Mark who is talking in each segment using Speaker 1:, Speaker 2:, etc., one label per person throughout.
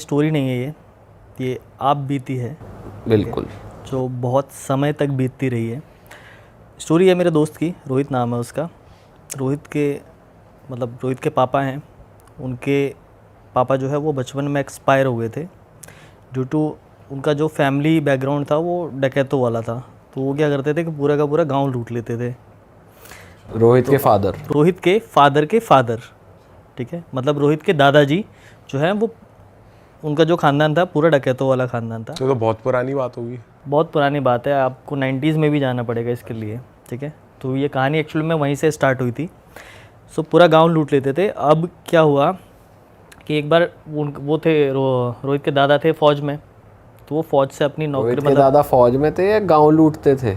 Speaker 1: Story नहीं है ये आप बीती है
Speaker 2: बिल्कुल।
Speaker 1: जो बहुत समय तक बीतती रही है। स्टोरी है मेरे दोस्त की, रोहित नाम है उसका। रोहित के पापा हैं, उनके पापा जो है वो बचपन में एक्सपायर हो गए थे ड्यू टू उनका जो फैमिली बैकग्राउंड था वो डकैतों वाला था। तो वो क्या करते थे कि पूरा का पूरा गांव लूट लेते थे।
Speaker 2: रोहित के फादर,
Speaker 1: रोहित के फादर, ठीक है, मतलब रोहित के दादाजी जो हैं वो, उनका जो ख़ानदान था पूरा डकैतों वाला ख़ानदान था।
Speaker 3: तो बहुत पुरानी बात होगी।
Speaker 1: बहुत पुरानी बात है, आपको 90s में भी जाना पड़ेगा इसके लिए, ठीक है। तो ये कहानी एक्चुअल में वहीं से स्टार्ट हुई थी। सो पूरा गांव लूट लेते थे। अब क्या हुआ कि एक बार वो थे रोहित के दादा थे फ़ौज में, तो वो फ़ौज से अपनी नौकरी,
Speaker 2: रोहित के दादा फौज में थे या गांव लूटते थे?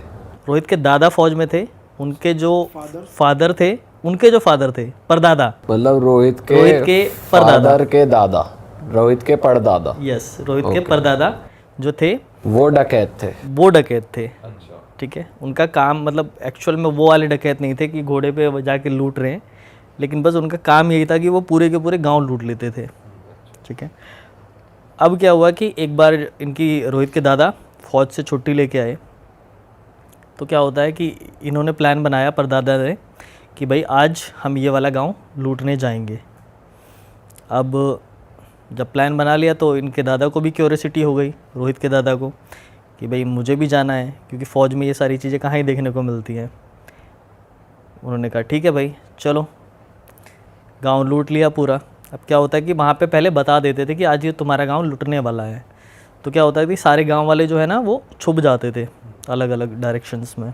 Speaker 1: रोहित के दादा फ़ौज में थे, उनके जो फादर थे, उनके जो फादर थे परदादा,
Speaker 2: मतलब रोहित के
Speaker 1: परदादा,
Speaker 2: फादर के दादा, रोहित के परदादा।
Speaker 1: यस, रोहित के परदादा जो थे
Speaker 2: वो डकैत थे।
Speaker 1: ठीक है। उनका काम मतलब एक्चुअल में वो वाले डकैत नहीं थे कि घोड़े पे जाके लूट रहे हैं, लेकिन बस उनका काम यही था कि वो पूरे के पूरे गांव लूट लेते थे, ठीक है। अब क्या हुआ कि एक बार इनकी रोहित के दादा फौज से छुट्टी लेके आए, तो क्या होता है कि इन्होंने प्लान बनाया परदादा ने कि भाई आज हम ये वाला गांव लूटने जाएंगे। अब जब प्लान बना लिया तो इनके दादा को भी क्यूरियोसिटी हो गई, रोहित के दादा को, कि भाई मुझे भी जाना है, क्योंकि फ़ौज में ये सारी चीज़ें कहाँ ही देखने को मिलती हैं। उन्होंने कहा ठीक है भाई चलो, गांव लूट लिया पूरा। अब क्या होता है कि वहाँ पे पहले बता देते थे कि आज ये तुम्हारा गांव लूटने वाला है, तो क्या होता है कि सारे गांव वाले जो है ना वो छुप जाते थे अलग अलग डायरेक्शंस में।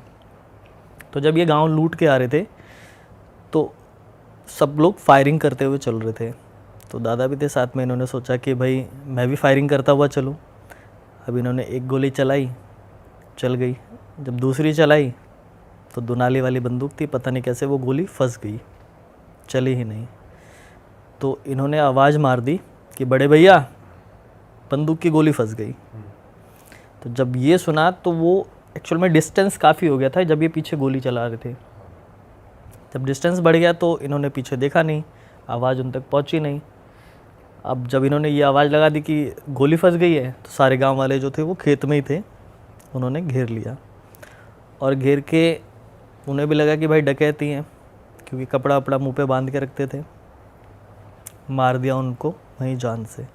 Speaker 1: तो जब ये गांव लूट के आ रहे थे तो सब लोग फायरिंग करते हुए चल रहे थे, तो दादा भी थे साथ में। इन्होंने सोचा कि भाई मैं भी फायरिंग करता हुआ चलूँ। अब इन्होंने एक गोली चलाई, चल गई। जब दूसरी चलाई तो दुनाली वाली बंदूक थी, पता नहीं कैसे वो गोली फंस गई, चली ही नहीं। तो इन्होंने आवाज़ मार दी कि बड़े भैया बंदूक की गोली फंस गई। तो जब ये सुना तो वो एक्चुअल में डिस्टेंस काफ़ी हो गया था जब ये पीछे गोली चला रहे थे। जब डिस्टेंस बढ़ गया तो इन्होंने पीछे देखा नहीं, आवाज़ उन तक पहुंची नहीं। अब जब इन्होंने ये आवाज़ लगा दी कि गोली फंस गई है, तो सारे गांव वाले जो थे वो खेत में ही थे, उन्होंने घेर लिया। और घेर के उन्हें भी लगा कि भाई डकैती हैं, क्योंकि कपड़ा वपड़ा मुँह पे बांध के रखते थे। मार दिया उनको वहीं जान से,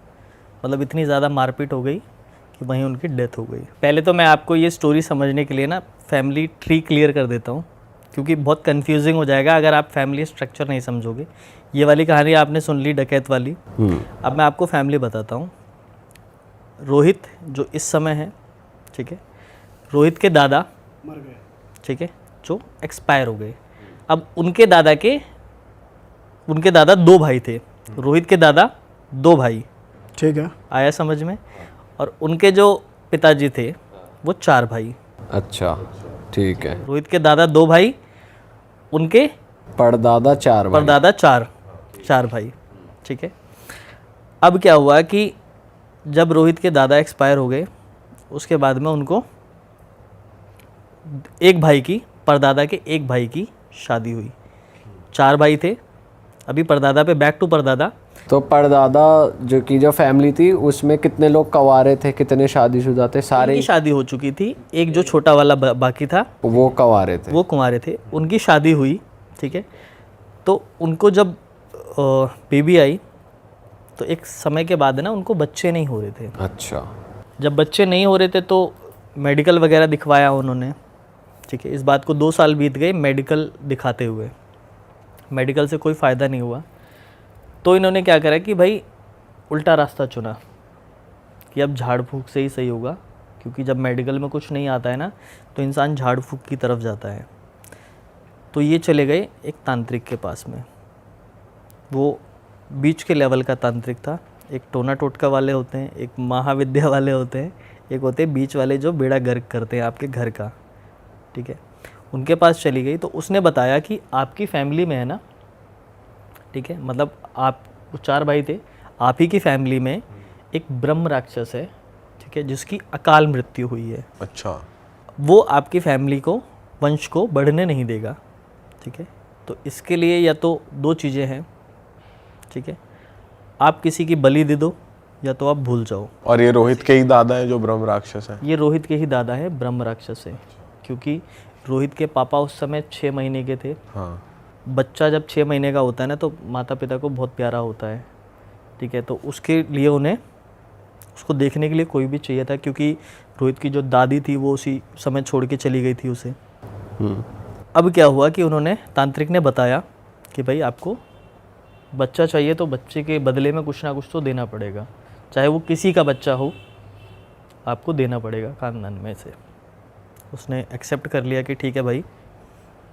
Speaker 1: मतलब इतनी ज़्यादा मारपीट हो गई कि वहीं उनकी डेथ हो गई। पहले तो मैं आपको ये स्टोरी समझने के लिए ना फैमिली ट्री क्लियर कर देता हूँ, क्योंकि बहुत कंफ्यूजिंग हो जाएगा अगर आप फैमिली स्ट्रक्चर नहीं समझोगे। ये वाली कहानी आपने सुन ली डकैत वाली, अब मैं आपको फैमिली बताता हूँ। रोहित जो इस समय है, ठीक है, रोहित के दादा मर गए, ठीक है, जो एक्सपायर हो गए। अब उनके दादा दो भाई थे, रोहित के दादा दो भाई,
Speaker 4: ठीक है,
Speaker 1: आया समझ में। और उनके जो पिताजी थे वो चार भाई।
Speaker 2: अच्छा, ठीक है।
Speaker 1: रोहित के दादा दो भाई, उनके
Speaker 2: परदादा चार भाई, ठीक है। अब क्या हुआ कि जब रोहित के दादा एक्सपायर हो गए, उसके बाद में उनको परदादा के एक भाई की शादी हुई। चार भाई थे। अभी परदादा पे बैक टू परदादा। तो परदादा जो फैमिली थी उसमें कितने लोग कवारे थे, कितने शादीशुदा थे? सारे
Speaker 1: की शादी हो चुकी थी, एक जो छोटा वाला बाकी था
Speaker 2: वो कुंवारे थे।
Speaker 1: उनकी शादी हुई, ठीक है। तो उनको जब बेबी आई तो एक समय के बाद ना उनको बच्चे नहीं हो रहे थे।
Speaker 2: अच्छा।
Speaker 1: जब बच्चे नहीं हो रहे थे तो मेडिकल वगैरह दिखवाया उन्होंने, ठीक है। इस बात को 2 साल बीत गए मेडिकल दिखाते हुए, मेडिकल से कोई फ़ायदा नहीं हुआ। तो इन्होंने क्या करा कि भाई उल्टा रास्ता चुना कि अब झाड़ फूक से ही सही होगा, क्योंकि जब मेडिकल में कुछ नहीं आता है ना तो इंसान झाड़ फूक की तरफ जाता है। तो ये चले गए एक तांत्रिक के पास में। वो बीच के लेवल का तांत्रिक था। एक टोना टोटका वाले होते हैं, एक महाविद्या वाले होते हैं, एक होते हैं बीच वाले जो बेड़ा गर्क करते हैं आपके घर का, ठीक है। उनके पास चली गई तो उसने बताया कि आपकी फैमिली में है ना, ठीक है, मतलब आप 4 भाई थे, आप ही की फैमिली में एक ब्रह्म राक्षस है, ठीक है, जिसकी अकाल मृत्यु हुई है।
Speaker 3: अच्छा।
Speaker 1: वो आपकी फैमिली को, वंश को बढ़ने नहीं देगा, ठीक है। तो इसके लिए या तो 2 चीज़ें हैं, ठीक है, आप किसी की बलि दे दो या तो आप भूल जाओ।
Speaker 3: और ये रोहित के ही दादा है जो ब्रह्म राक्षस है?
Speaker 1: ये रोहित के ही दादा है, ब्रह्म राक्षस है, क्योंकि रोहित के पापा उस समय 6 महीने के थे।
Speaker 3: हाँ।
Speaker 1: बच्चा जब 6 महीने का होता है ना तो माता पिता को बहुत प्यारा होता है, ठीक है। तो उसके लिए उन्हें उसको देखने के लिए कोई भी चाहिए था, क्योंकि रोहित की जो दादी थी वो उसी समय छोड़ के चली गई थी उसे। अब क्या हुआ कि उन्होंने, तांत्रिक ने बताया कि भाई आपको बच्चा चाहिए तो बच्चे के बदले में कुछ ना कुछ तो देना पड़ेगा, चाहे वो किसी का बच्चा हो, आपको देना पड़ेगा खानदान में से। उसने एक्सेप्ट कर लिया कि ठीक है भाई,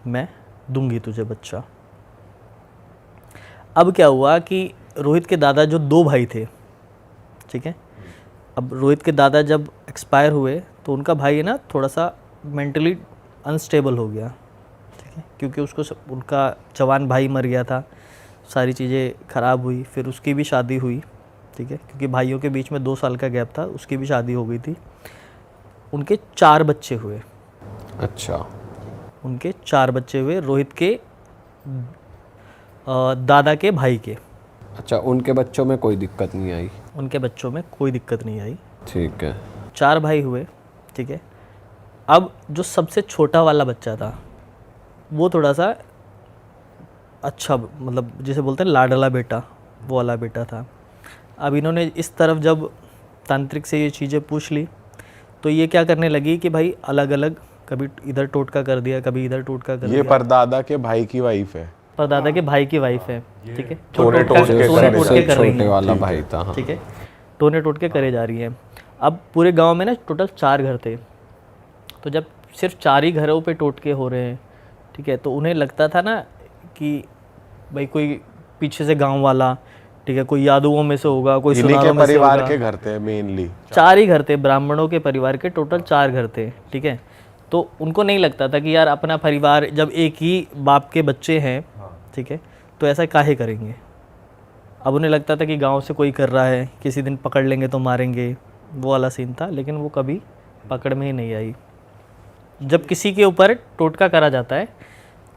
Speaker 1: मैं दूंगी तुझे बच्चा। अब क्या हुआ कि रोहित के दादा जो 2 भाई थे, ठीक है, अब रोहित के दादा जब एक्सपायर हुए तो उनका भाई है ना थोड़ा सा मेंटली अनस्टेबल हो गया, ठीक है, क्योंकि उसको उनका जवान भाई मर गया था, सारी चीज़ें ख़राब हुई। फिर उसकी भी शादी हुई, ठीक है, क्योंकि भाइयों के बीच में 2 साल का गैप था, उसकी भी शादी हो गई थी। उनके 4 बच्चे हुए।
Speaker 2: अच्छा।
Speaker 1: उनके 4 बच्चे हुए रोहित के दादा के भाई के।
Speaker 2: अच्छा, उनके बच्चों में कोई दिक्कत नहीं आई?
Speaker 1: उनके बच्चों में कोई दिक्कत नहीं आई।
Speaker 2: ठीक है।
Speaker 1: 4 भाई हुए, ठीक है। अब जो सबसे छोटा वाला बच्चा था वो थोड़ा सा अच्छा, मतलब जिसे बोलते हैं लाडला बेटा, वो वाला बेटा था। अब इन्होंने इस तरफ जब तांत्रिक से ये चीज़ें पूछ ली तो ये क्या करने लगी कि भाई अलग अलग, कभी इधर टोटका कर दिया, कभी इधर टोटका कर दिया।
Speaker 3: ये परदादा के भाई की वाइफ है?
Speaker 1: परदादा के भाई की वाइफ है, ठीक है।
Speaker 3: टोने टोटके
Speaker 1: कर रही
Speaker 2: छोटे
Speaker 1: है,
Speaker 2: वाला भाई था। हाँ।
Speaker 1: ठीक है, टोने टोटके करे जा रही है। अब पूरे गांव में ना टोटल 4 घर थे, तो जब सिर्फ 4 ही घरों पे टोटके हो रहे हैं, ठीक है, तो उन्हें लगता था ना कि भाई कोई पीछे से गांव वाला, ठीक है, कोई यादवों में से होगा, कोई
Speaker 3: इन्हीं के
Speaker 1: सुनारों में से
Speaker 3: परिवार
Speaker 1: होगा।
Speaker 3: के घर थे मेनली?
Speaker 1: 4 ही घर थे, ब्राह्मणों के परिवार के टोटल 4 घर थे, ठीक है। तो उनको नहीं लगता था कि यार अपना परिवार, जब एक ही बाप के बच्चे हैं, ठीक है, तो ऐसा काहे करेंगे। अब उन्हें लगता था कि गांव से कोई कर रहा है, किसी दिन पकड़ लेंगे तो मारेंगे, वो वाला सीन था। लेकिन वो कभी पकड़ में ही नहीं आई। जब किसी के ऊपर टोटका करा जाता है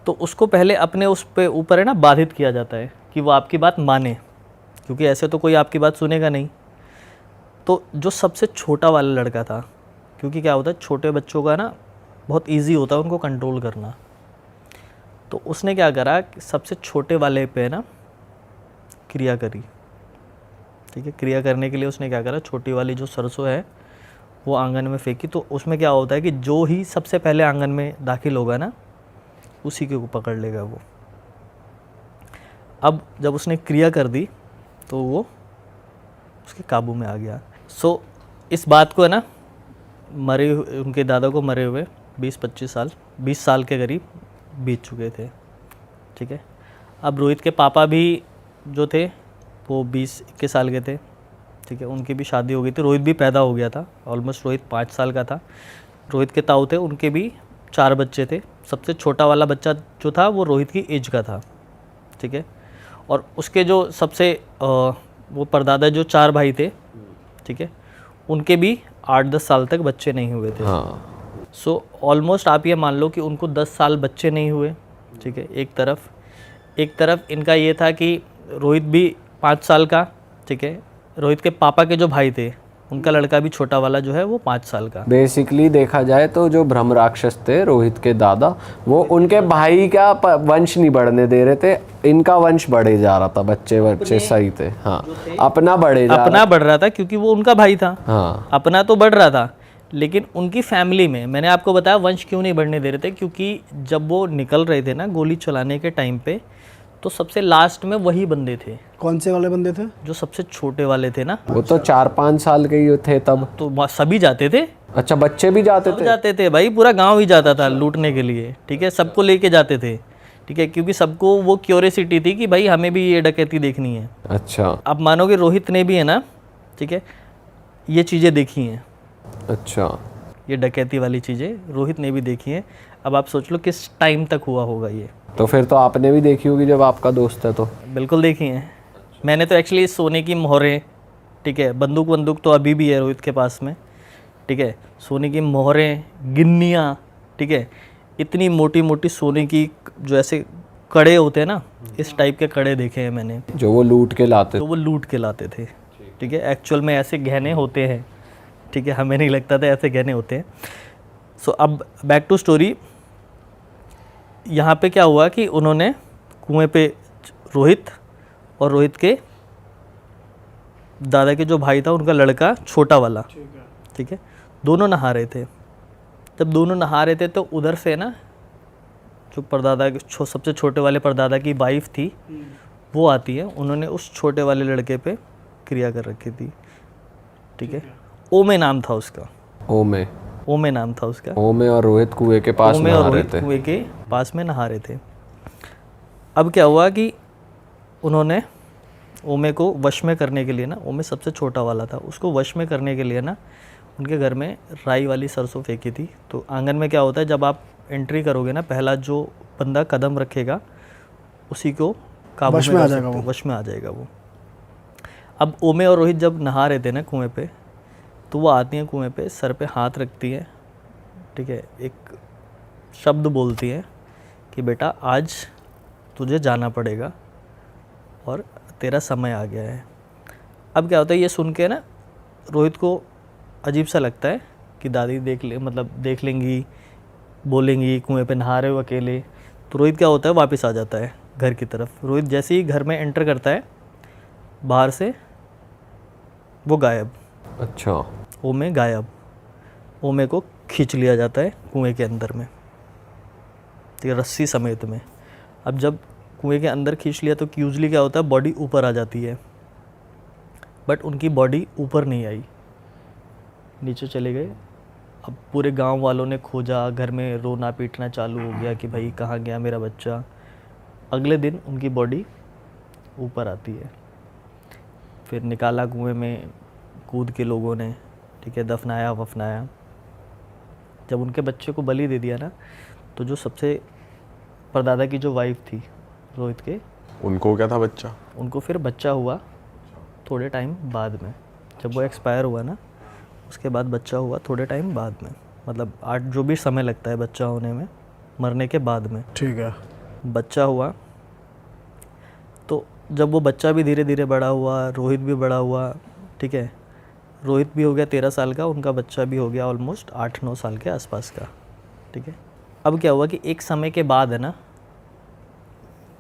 Speaker 1: तो उसको पहले अपने उस पे ऊपर है ना बाधित किया जाता है कि वो आपकी बात माने, क्योंकि ऐसे तो कोई आपकी बात सुनेगा नहीं। तो जो सबसे छोटा वाला लड़का था, क्योंकि क्या होता है छोटे बच्चों का ना बहुत इजी होता है उनको कंट्रोल करना, तो उसने क्या करा कि सबसे छोटे वाले पे ना क्रिया करी, ठीक है। क्रिया करने के लिए उसने क्या करा, छोटी वाली जो सरसों है वो आंगन में फेंकी। तो उसमें क्या होता है कि जो ही सबसे पहले आंगन में दाखिल होगा ना उसी के को पकड़ लेगा वो। अब जब उसने क्रिया कर दी तो वो उसके काबू में आ गया। सो इस बात को है ना मरे हुए, उनके दादा को मरे हुए 20-25 साल, 20 साल के करीब बीत चुके थे, ठीक है। अब रोहित के पापा भी जो थे वो 20-21 साल के थे, ठीक है। उनकी भी शादी हो गई थी, रोहित भी पैदा हो गया था, ऑलमोस्ट रोहित 5 साल का था। रोहित के ताऊ थे, उनके भी 4 बच्चे थे। सबसे छोटा वाला बच्चा जो था वो रोहित की एज का था, ठीक है। और उसके जो सबसे वो परदादा जो 4 भाई थे, ठीक है, उनके भी 8-10 साल तक बच्चे नहीं हुए थे।
Speaker 2: हाँ।
Speaker 1: सो ऑलमोस्ट आप ये मान लो कि उनको 10 साल बच्चे नहीं हुए, ठीक है। एक तरफ इनका ये था कि रोहित भी 5 साल का, ठीक है। रोहित के पापा के जो भाई थे उनका लड़का भी छोटा वाला जो है वो 5 साल का।
Speaker 2: बेसिकली देखा जाए तो जो ब्रह्म राक्षस थे रोहित के दादा, वो उनके भाई का वंश नहीं बढ़ने दे रहे थे, इनका वंश बढ़े जा रहा था, बच्चे सही थे। हाँ, अपना बढ़
Speaker 1: रहा था क्योंकि वो उनका भाई था।
Speaker 2: हाँ,
Speaker 1: अपना तो बढ़ रहा था, लेकिन उनकी फैमिली में, मैंने आपको बताया वंश क्यों नहीं बढ़ने दे रहे थे, क्योंकि जब वो निकल रहे थे ना गोली चलाने के टाइम पे, तो सबसे लास्ट में वही बंदे थे।
Speaker 4: कौन से वाले बंदे थे?
Speaker 1: जो सबसे छोटे वाले थे ना,
Speaker 2: वो तो 4-5 साल के ही थे तब।
Speaker 1: तो सभी जाते थे।
Speaker 2: अच्छा, बच्चे भी जाते थे
Speaker 1: भाई, पूरा गांव ही जाता था लूटने के लिए, ठीक है। सबको लेके जाते थे, ठीक है, क्योंकि सबको वो क्यूरियोसिटी थी कि भाई हमें भी ये डकैती देखनी है।
Speaker 2: अच्छा।
Speaker 1: आप मानोगे रोहित ने भी है ना, ठीक है, ये चीज़ें देखी हैं।
Speaker 2: अच्छा।
Speaker 1: ये डकैती वाली चीज़ें रोहित ने भी देखी हैं। अब आप सोच लो किस टाइम तक हुआ होगा ये।
Speaker 2: तो फिर तो आपने भी देखी होगी जब आपका दोस्त है तो?
Speaker 1: बिल्कुल देखी हैं मैंने तो। एक्चुअली सोने की मोहरें, ठीक है, बंदूक तो अभी भी है रोहित के पास में, ठीक है। सोने की मोहरें, गिन्नियाँ, ठीक है, इतनी मोटी मोटी सोने की जो ऐसे कड़े होते हैं ना, इस टाइप के कड़े देखे हैं मैंने,
Speaker 2: जो वो लूट के लाते
Speaker 1: तो वो लूट के लाते थे, ठीक ठीक है, एक्चुअल में ऐसे गहने होते हैं, ठीक है, हमें नहीं लगता था ऐसे गहने होते हैं। सो अब बैक टू स्टोरी, यहाँ पे क्या हुआ कि उन्होंने कुएं पे रोहित और रोहित के दादा के जो भाई था उनका लड़का छोटा वाला, ठीक है, दोनों नहा रहे थे। जब दोनों नहा रहे थे तो उधर से ना जो परदादा के सबसे छोटे वाले परदादा की वाइफ थी वो आती है, उन्होंने उस छोटे वाले लड़के पे क्रिया कर रखी थी, ठीक है। ओमे नाम था उसका, ओमे नाम था उसका।
Speaker 2: ओमे और रोहित कुएं के पास
Speaker 1: ओमे और रोहित कुएं के पास में नहा रहे थे। अब क्या हुआ कि उन्होंने ओमे को वश में करने के लिए ना, ओमे सबसे छोटा वाला था, उसको वश में करने के लिए ना उनके घर में राई वाली सरसों फेंकी थी। तो आंगन में क्या होता है, जब आप एंट्री करोगे ना, पहला जो बंदा कदम रखेगा उसी को काबू में आ जाएगा, वश में आ जाएगा वो। अब ओमे और रोहित जब नहा रहे थे ना कुएं पे, तो वो आती हैं कुएं पे, सर पे हाथ रखती है, ठीक है, एक शब्द बोलती है कि बेटा आज तुझे जाना पड़ेगा और तेरा समय आ गया है। अब क्या होता है, ये सुन के ना रोहित को अजीब सा लगता है कि दादी देख लेंगी, बोलेंगी कुएं पे नहा रहे हो अकेले। तो रोहित क्या होता है, वापस आ जाता है घर की तरफ। रोहित जैसे ही घर में एंटर करता है, बाहर से वो गायब।
Speaker 2: अच्छा।
Speaker 1: ओमे गायब, ओमे को खींच लिया जाता है कुएं के अंदर में, ठीक है, रस्सी समेत में। अब जब कुएं के अंदर खींच लिया तो यूजली क्या होता है, बॉडी ऊपर आ जाती है, बट उनकी बॉडी ऊपर नहीं आई, नीचे चले गए। अब पूरे गांव वालों ने खोजा, घर में रोना पीटना चालू हो गया कि भाई कहाँ गया मेरा बच्चा। अगले दिन उनकी बॉडी ऊपर आती है, फिर निकाला कुएं में कूद के लोगों ने, ठीक है, दफनाया वफनाया। जब उनके बच्चे को बलि दे दिया ना, तो जो सबसे परदादा की जो वाइफ थी रोहित के,
Speaker 3: उनको क्या था बच्चा?
Speaker 1: उनको फिर बच्चा हुआ थोड़े टाइम बाद में। जब वो एक्सपायर हुआ ना, उसके बाद बच्चा हुआ थोड़े टाइम बाद में, मतलब 8 जो भी समय लगता है बच्चा होने में, मरने के बाद में,
Speaker 4: ठीक है।
Speaker 1: बच्चा हुआ। तो जब वो बच्चा भी धीरे धीरे बड़ा हुआ, रोहित भी बड़ा हुआ, ठीक है, रोहित भी हो गया 13 साल का, उनका बच्चा भी हो गया ऑलमोस्ट 8-9 साल के आसपास का, ठीक है। अब क्या हुआ कि एक समय के बाद है ना,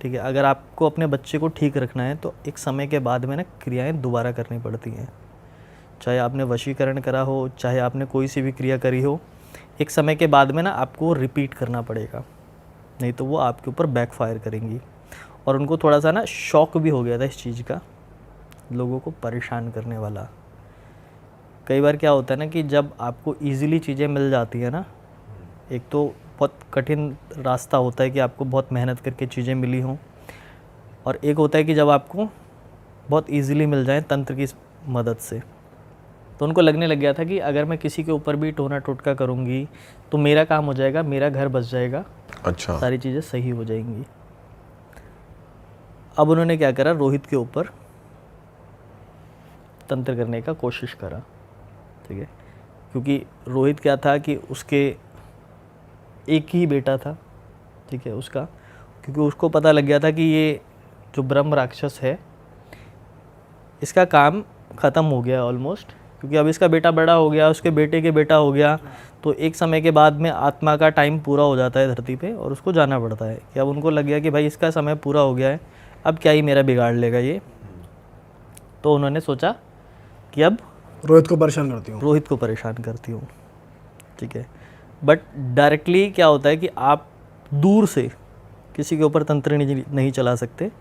Speaker 1: ठीक है, अगर आपको अपने बच्चे को ठीक रखना है तो एक समय के बाद में ना क्रियाएं दोबारा करनी पड़ती हैं। चाहे आपने वशीकरण करा हो, चाहे आपने कोई सी भी क्रिया करी हो, एक समय के बाद में ना आपको रिपीट करना पड़ेगा, नहीं तो वो आपके ऊपर बैकफायर करेंगी। और उनको थोड़ा सा ना शौक भी हो गया था इस चीज़ का, लोगों को परेशान करने वाला। कई बार क्या होता है ना कि जब आपको ईज़िली चीज़ें मिल जाती है ना, एक तो बहुत कठिन रास्ता होता है कि आपको बहुत मेहनत करके चीज़ें मिली हों, और एक होता है कि जब आपको बहुत ईज़िली मिल जाए तंत्र की मदद से। तो उनको लगने लग गया था कि अगर मैं किसी के ऊपर भी टोना टोटका करूँगी तो मेरा काम हो जाएगा, मेरा घर बच जाएगा,
Speaker 3: अच्छा,
Speaker 1: सारी चीज़ें सही हो जाएंगी। अब उन्होंने क्या करा, रोहित के ऊपर तंत्र करने का कोशिश करा, ठीक है, क्योंकि रोहित क्या था कि उसके एक ही बेटा था, ठीक है, उसका, क्योंकि उसको पता लग गया था कि ये जो ब्रह्म राक्षस है इसका काम ख़त्म हो गया ऑलमोस्ट, क्योंकि अब इसका बेटा बड़ा हो गया, उसके बेटे के बेटा हो गया, तो एक समय के बाद में आत्मा का टाइम पूरा हो जाता है धरती पे और उसको जाना पड़ता है। कि अब उनको लग गया कि भाई इसका समय पूरा हो गया है, अब क्या ही मेरा बिगाड़ लेगा ये। तो उन्होंने सोचा कि अब
Speaker 4: रोहित को परेशान करती हूँ, ठीक है। बट डायरेक्टली क्या होता है कि आप दूर से किसी के ऊपर तंत्र नहीं चला सकते,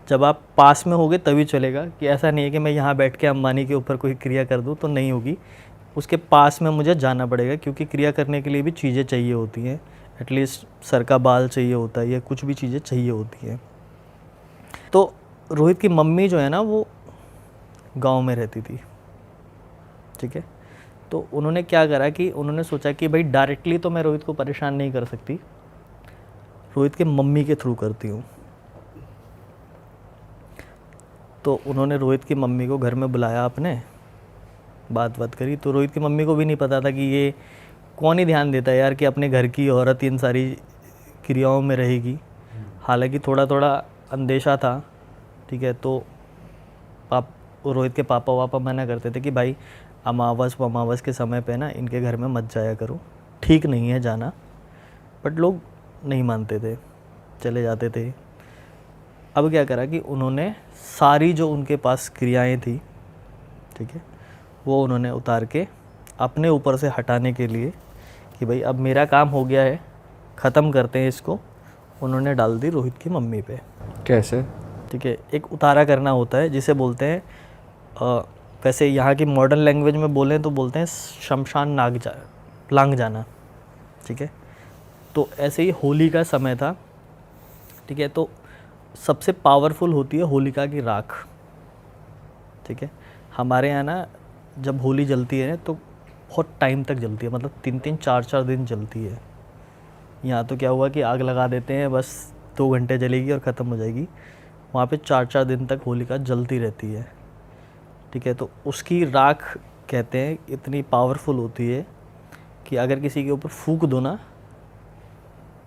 Speaker 4: जब आप पास में होगे तभी चलेगा। कि ऐसा नहीं है कि मैं यहाँ बैठ के अंबानी के ऊपर कोई क्रिया कर दूँ, तो नहीं होगी, उसके पास में मुझे जाना पड़ेगा, क्योंकि क्रिया करने के लिए भी चीज़ें चाहिए होती हैं, एटलीस्ट सर का बाल चाहिए होता है या कुछ भी चीज़ें चाहिए होती हैं। तो रोहित की मम्मी जो है ना वो गांव में रहती थी, ठीक है। तो उन्होंने क्या करा कि उन्होंने सोचा कि भाई डायरेक्टली तो मैं रोहित को परेशान नहीं कर सकती, रोहित के मम्मी के थ्रू करती हूँ। तो उन्होंने रोहित की मम्मी को घर में बुलाया, अपने बात करी। तो रोहित की मम्मी को भी नहीं पता था कि ये कौन ही ध्यान देता है यार कि अपने घर की औरत इन सारी क्रियाओं में रहेगी। हालांकि थोड़ा थोड़ा अंदेशा था, ठीक है। तो रोहित के पापा वापा मना करते थे कि भाई अमावस के समय पे ना इनके घर में मत जाया करो, ठीक नहीं है जाना, बट लोग नहीं मानते थे, चले जाते थे। अब क्या करा कि उन्होंने सारी जो उनके पास क्रियाएं थी, ठीक है, वो उन्होंने उतार के अपने ऊपर से हटाने के लिए कि भाई अब मेरा काम हो गया है, ख़त्म करते हैं इसको, उन्होंने डाल दी रोहित की मम्मी पे।
Speaker 2: कैसे?
Speaker 4: ठीक है, एक उतारा करना होता है जिसे बोलते हैं वैसे यहाँ की मॉडर्न लैंग्वेज में बोलें तो बोलते हैं शमशान लांग जाना। ठीक है, तो ऐसे ही होली का समय था। ठीक है, तो सबसे पावरफुल होती है होलिका की राख। ठीक है, हमारे यहाँ ना जब होली जलती है तो बहुत टाइम तक जलती है, मतलब 3-3 4-4 दिन जलती है। यहाँ तो क्या हुआ कि आग लगा देते हैं, बस 2 घंटे जलेगी और ख़त्म हो जाएगी। वहाँ पे 4-4 दिन तक होलिका जलती रहती है। ठीक है, तो उसकी राख कहते हैं इतनी पावरफुल होती है कि अगर किसी के ऊपर फूंक दो ना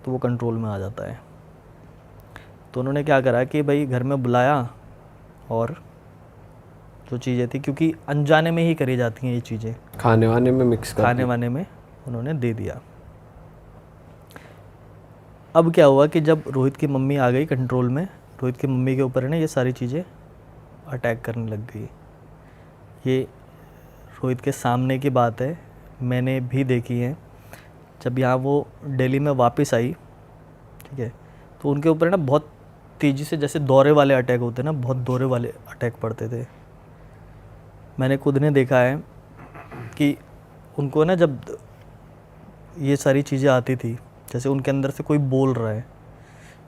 Speaker 4: तो वो कंट्रोल में आ जाता है। तो उन्होंने क्या करा कि भाई घर में बुलाया और जो चीज़ें थी, क्योंकि अनजाने में ही करी जाती हैं ये चीज़ें,
Speaker 2: खाने वाने में मिक्स कर
Speaker 4: खाने वाने में उन्होंने दे दिया। अब क्या हुआ कि जब रोहित की मम्मी आ गई कंट्रोल में, रोहित की मम्मी के ऊपर ना ये सारी चीज़ें अटैक करने लग गई। ये रोहित के सामने की बात है, मैंने भी देखी है। जब यहाँ वो दिल्ली में वापस आई, ठीक है, तो उनके ऊपर ना बहुत तेज़ी से जैसे दौरे वाले अटैक होते हैं ना, बहुत दौरे वाले अटैक पड़ते थे। मैंने खुद ने देखा है कि उनको ना जब ये सारी चीज़ें आती थी, जैसे उनके अंदर से कोई बोल रहा है,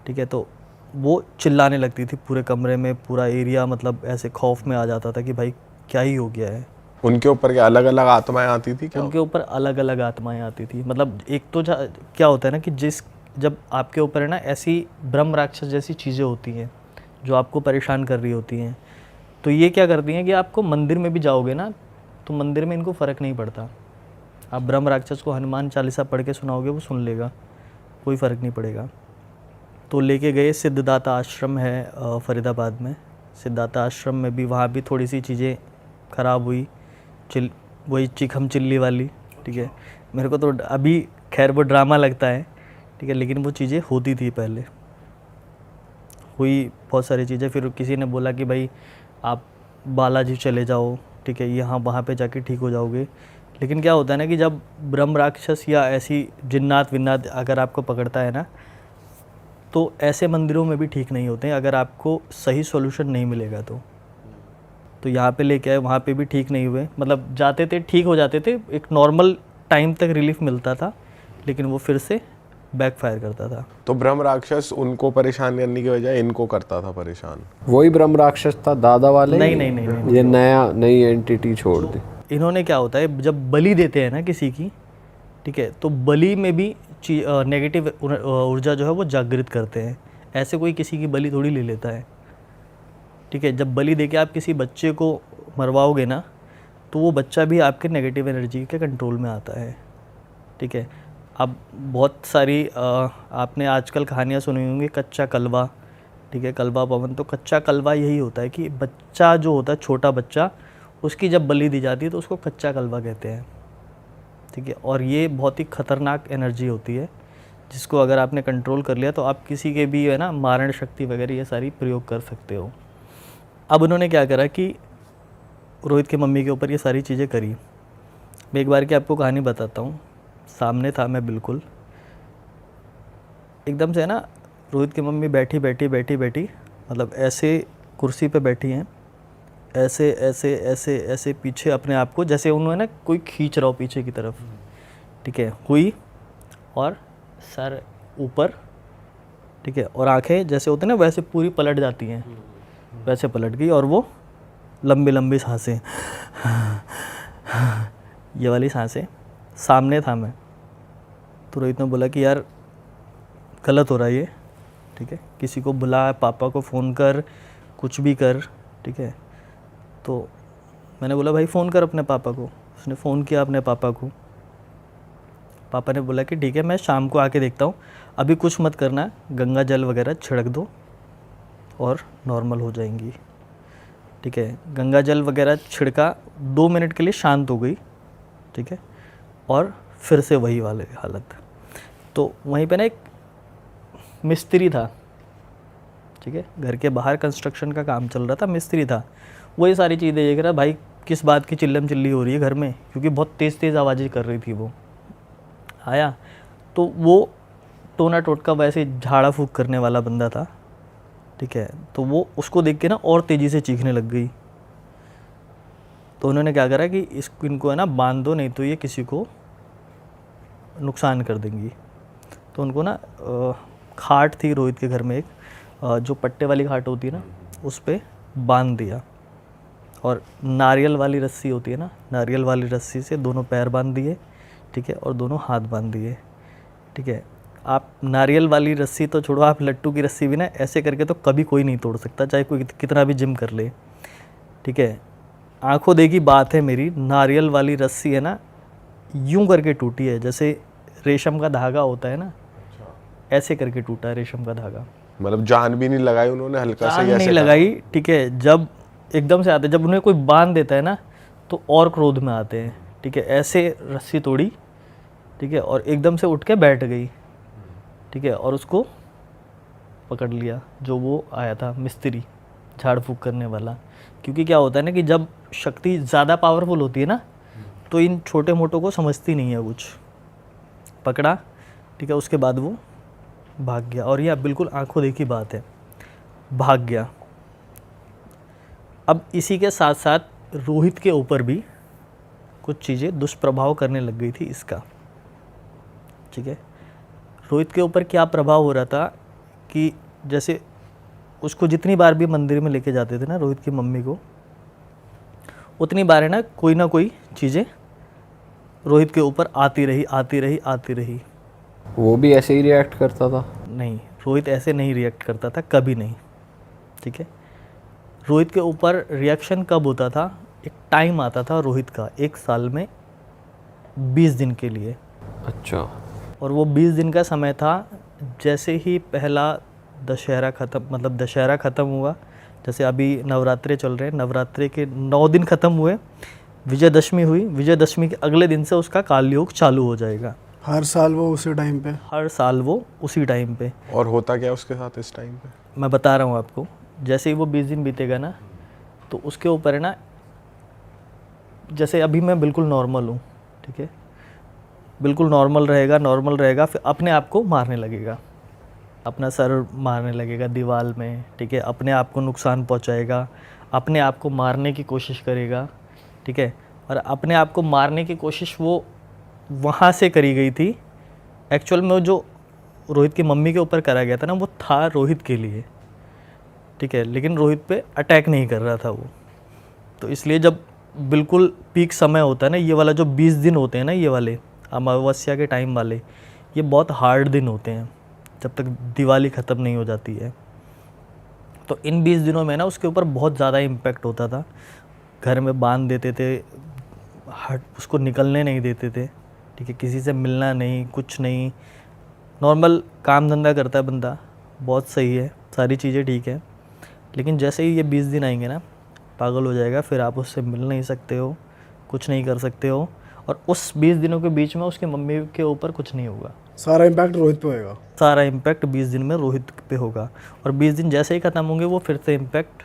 Speaker 4: ठीक है, तो वो चिल्लाने लगती थी पूरे कमरे में, पूरा एरिया मतलब ऐसे खौफ में आ जाता था कि भाई क्या ही हो गया है।
Speaker 3: उनके ऊपर क्या अलग अलग आत्माएं आती थी क्या?
Speaker 4: उनके ऊपर अलग अलग आत्माएं आती थी। मतलब एक तो क्या होता है ना कि जब आपके ऊपर है ना ऐसी ब्रह्म राक्षस जैसी चीज़ें होती हैं जो आपको परेशान कर रही होती हैं, तो ये क्या करती हैं कि आपको मंदिर में भी जाओगे ना तो मंदिर में इनको फ़र्क नहीं पड़ता। आप ब्रह्म राक्षस को हनुमान चालीसा पढ़ के सुनाओगे, वो सुन लेगा, कोई फ़र्क नहीं पड़ेगा। तो लेके गए, सिद्धदाता आश्रम है फरीदाबाद में, सिद्धदाता आश्रम में भी, वहाँ भी थोड़ी सी चीज़ें ख़राब हुई, वही चिखम चिल्ली वाली। ठीक है, मेरे को तो अभी खैर वो ड्रामा लगता है, ठीक है, लेकिन वो चीज़ें होती थी पहले, हुई बहुत सारी चीज़ें। फिर किसी ने बोला कि भाई आप बालाजी चले जाओ, ठीक है, यहाँ वहाँ पे जाके ठीक हो जाओगे। लेकिन क्या होता है ना कि जब ब्रह्म राक्षस या ऐसी जिन्नात विन्नात अगर आपको पकड़ता है ना, तो ऐसे मंदिरों में भी ठीक नहीं होते हैं अगर आपको सही सॉल्यूशन नहीं मिलेगा तो यहाँ पे लेके आए, वहाँ पे भी ठीक नहीं हुए। मतलब जाते थे, ठीक हो जाते थे, एक नॉर्मल टाइम तक रिलीफ मिलता था, लेकिन वो फिर से बैकफायर करता था।
Speaker 3: तो ब्रह्म राक्षस उनको परेशान करने की बजाय इनको करता था परेशान।
Speaker 2: वही ब्रह्म राक्षस था दादा वाले?
Speaker 4: नहीं,
Speaker 2: ये नई एंटिटी छोड़ दी।
Speaker 4: इन्होंने क्या होता है, जब बलि देते हैं ना किसी की, ठीक है, तो बलि में भी नेगेटिव ऊर्जा जो है वो जागृत करते हैं। ऐसे कोई किसी की बलि थोड़ी ले लेता है। ठीक है, जब बलि देके आप किसी बच्चे को मरवाओगे ना, तो वो बच्चा भी आपके नेगेटिव एनर्जी के कंट्रोल में आता है। ठीक है, अब बहुत सारी आपने आजकल कहानियाँ सुनी होंगी, कच्चा कलवा, ठीक है, कलवा पवन। तो कच्चा कलवा यही होता है कि बच्चा जो होता है, छोटा बच्चा, उसकी जब बलि दी जाती है तो उसको कच्चा कलवा कहते हैं। ठीक है, और ये बहुत ही ख़तरनाक एनर्जी होती है, जिसको अगर आपने कंट्रोल कर लिया तो आप किसी के भी है ना मारण शक्ति वगैरह ये सारी प्रयोग कर सकते हो। अब उन्होंने क्या करा कि रोहित की मम्मी के ऊपर ये सारी चीज़ें करी। मैं एक बार की आपको कहानी बताता हूँ। सामने था मैं, बिल्कुल एकदम से है ना, रोहित की मम्मी बैठी मतलब ऐसे कुर्सी पे बैठी हैं, ऐसे ऐसे ऐसे ऐसे पीछे अपने आप को, जैसे उन्होंने ना कोई खींच रहा हो पीछे की तरफ। ठीक है, हुई और सर ऊपर, ठीक है, और आंखें जैसे होते हैं ना वैसे पूरी पलट जाती हैं, वैसे पलट गई, और वो लंबी लंबी सांसें, ये वाली सांसें। सामने था मैं, तो रोहित ने बोला कि यार गलत हो रहा है ये, ठीक है, किसी को बुला, पापा को फ़ोन कर, कुछ भी कर। ठीक है, तो मैंने बोला भाई फ़ोन कर अपने पापा को। उसने फ़ोन किया अपने पापा को। पापा ने बोला कि ठीक है, मैं शाम को आके देखता हूँ, अभी कुछ मत करना, गंगा जल वगैरह छिड़क दो और नॉर्मल हो जाएंगी। ठीक है, गंगा जल वगैरह छिड़का, 2 मिनट के लिए शांत हो गई, ठीक है, और फिर से वही वाले हालत। तो वहीं पे ना एक मिस्त्री था, ठीक है, घर के बाहर कंस्ट्रक्शन का काम चल रहा था, मिस्त्री था, वो ये सारी चीज़ें देख रहा, भाई किस बात की चिल्लम चिल्ली हो रही है घर में, क्योंकि बहुत तेज़ तेज़ आवाज़ें कर रही थी वो। आया तो वो टोना टोटका वैसे झाड़ा फूक करने वाला बंदा था, ठीक है, तो वो उसको देख के ना और तेज़ी से चीखने लग गई। तो उन्होंने क्या करा कि इनको है ना बांध दो, नहीं तो ये किसी को नुकसान कर देंगी। तो उनको ना खाट थी रोहित के घर में एक, जो पट्टे वाली खाट होती है ना, उस पर बांध दिया, और नारियल वाली रस्सी होती है ना, नारियल वाली रस्सी से दोनों पैर बांध दिए, ठीक है, और दोनों हाथ बांध दिए, ठीक है। आप नारियल वाली रस्सी तो छोड़ो, आप लट्टू की रस्सी भी ना ऐसे करके तो कभी कोई नहीं तोड़ सकता, चाहे कोई कितना भी जिम कर ले, ठीक है। आंखों देखी बात है मेरी, नारियल वाली रस्सी है ना यूं करके टूटी है, जैसे रेशम का धागा होता है ना, ऐसे करके टूटा है रेशम का धागा।
Speaker 3: मतलब जान भी नहीं लगाई उन्होंने, हल्का सा
Speaker 4: जान
Speaker 3: ऐसे
Speaker 4: नहीं लगाई, ठीक है। जब एकदम से आते, जब उन्हें कोई बांध देता है ना, तो और क्रोध में आते हैं, ठीक है। ऐसे रस्सी तोड़ी, ठीक है, और एकदम से उठ के बैठ गई, ठीक है, और उसको पकड़ लिया जो वो आया था मिस्त्री झाड़ फूक करने वाला। क्योंकि क्या होता है ना कि जब शक्ति ज़्यादा पावरफुल होती है ना, तो इन छोटे मोटों को समझती नहीं है कुछ। पकड़ा, ठीक है, उसके बाद वो भाग गया, और यह बिल्कुल आंखों देखी बात है, भाग गया। अब इसी के साथ साथ रोहित के ऊपर भी कुछ चीज़ें दुष्प्रभाव करने लग गई थी इसका, ठीक है। रोहित के ऊपर क्या प्रभाव हो रहा था कि जैसे उसको जितनी बार भी मंदिर में लेके जाते थे ना रोहित की मम्मी को, उतनी बार है ना कोई चीज़ें रोहित के ऊपर आती रही।
Speaker 2: वो भी ऐसे ही रिएक्ट करता था?
Speaker 4: नहीं, रोहित ऐसे नहीं रिएक्ट करता था, कभी नहीं, ठीक है। रोहित के ऊपर रिएक्शन कब होता था, एक टाइम आता था रोहित का, 1 साल में 20 दिन के लिए।
Speaker 2: अच्छा।
Speaker 4: और वो 20 दिन का समय था, जैसे ही पहला दशहरा ख़त्म हुआ, जैसे अभी नवरात्रे चल रहे हैं, नवरात्रे के 9 दिन ख़त्म हुए, विजयदशमी हुई, विजयदशमी के अगले दिन से उसका कालयोग चालू हो जाएगा।
Speaker 5: हर साल वो उसी टाइम पे?
Speaker 4: हर साल वो उसी टाइम पे।
Speaker 3: और होता क्या उसके साथ इस टाइम पे?
Speaker 4: मैं बता रहा हूँ आपको, जैसे ही वो 20 दिन बीतेगा ना, तो उसके ऊपर है ना, जैसे अभी मैं बिल्कुल नॉर्मल हूँ, ठीक है, बिल्कुल नॉर्मल रहेगा, फिर अपने आप को मारने लगेगा, अपना सर मारने लगेगा दीवार में, ठीक है, अपने आप को नुकसान पहुँचाएगा, अपने आप को मारने की कोशिश करेगा, ठीक है। और अपने आप को मारने की कोशिश वो वहाँ से करी गई थी, एक्चुअल में जो रोहित की मम्मी के ऊपर करा गया था ना, वो था रोहित के लिए, ठीक है, लेकिन रोहित पे अटैक नहीं कर रहा था वो। तो इसलिए जब बिल्कुल पीक समय होता है ना, ये वाला जो 20 दिन होते हैं ना, ये वाले अमावस्या के टाइम वाले, ये बहुत हार्ड दिन होते हैं जब तक दिवाली ख़त्म नहीं हो जाती है। तो इन 20 दिनों में ना उसके ऊपर बहुत ज़्यादा इम्पैक्ट होता था। घर में बांध देते थे, उसको निकलने नहीं देते थे, ठीक है, किसी से मिलना नहीं, कुछ नहीं, नॉर्मल काम धंधा करता है बंदा, बहुत सही है, सारी चीज़ें ठीक है। लेकिन जैसे ही ये 20 दिन आएंगे ना, पागल हो जाएगा, फिर आप उससे मिल नहीं सकते हो, कुछ नहीं कर सकते हो, और उस 20 दिनों के बीच में उसके मम्मी के ऊपर कुछ नहीं होगा।
Speaker 5: सारा इम्पैक्ट रोहित पे होएगा?
Speaker 4: सारा इम्पैक्ट 20 दिन में रोहित पे होगा, और 20 दिन जैसे ही ख़त्म होंगे वो फिर से इम्पैक्ट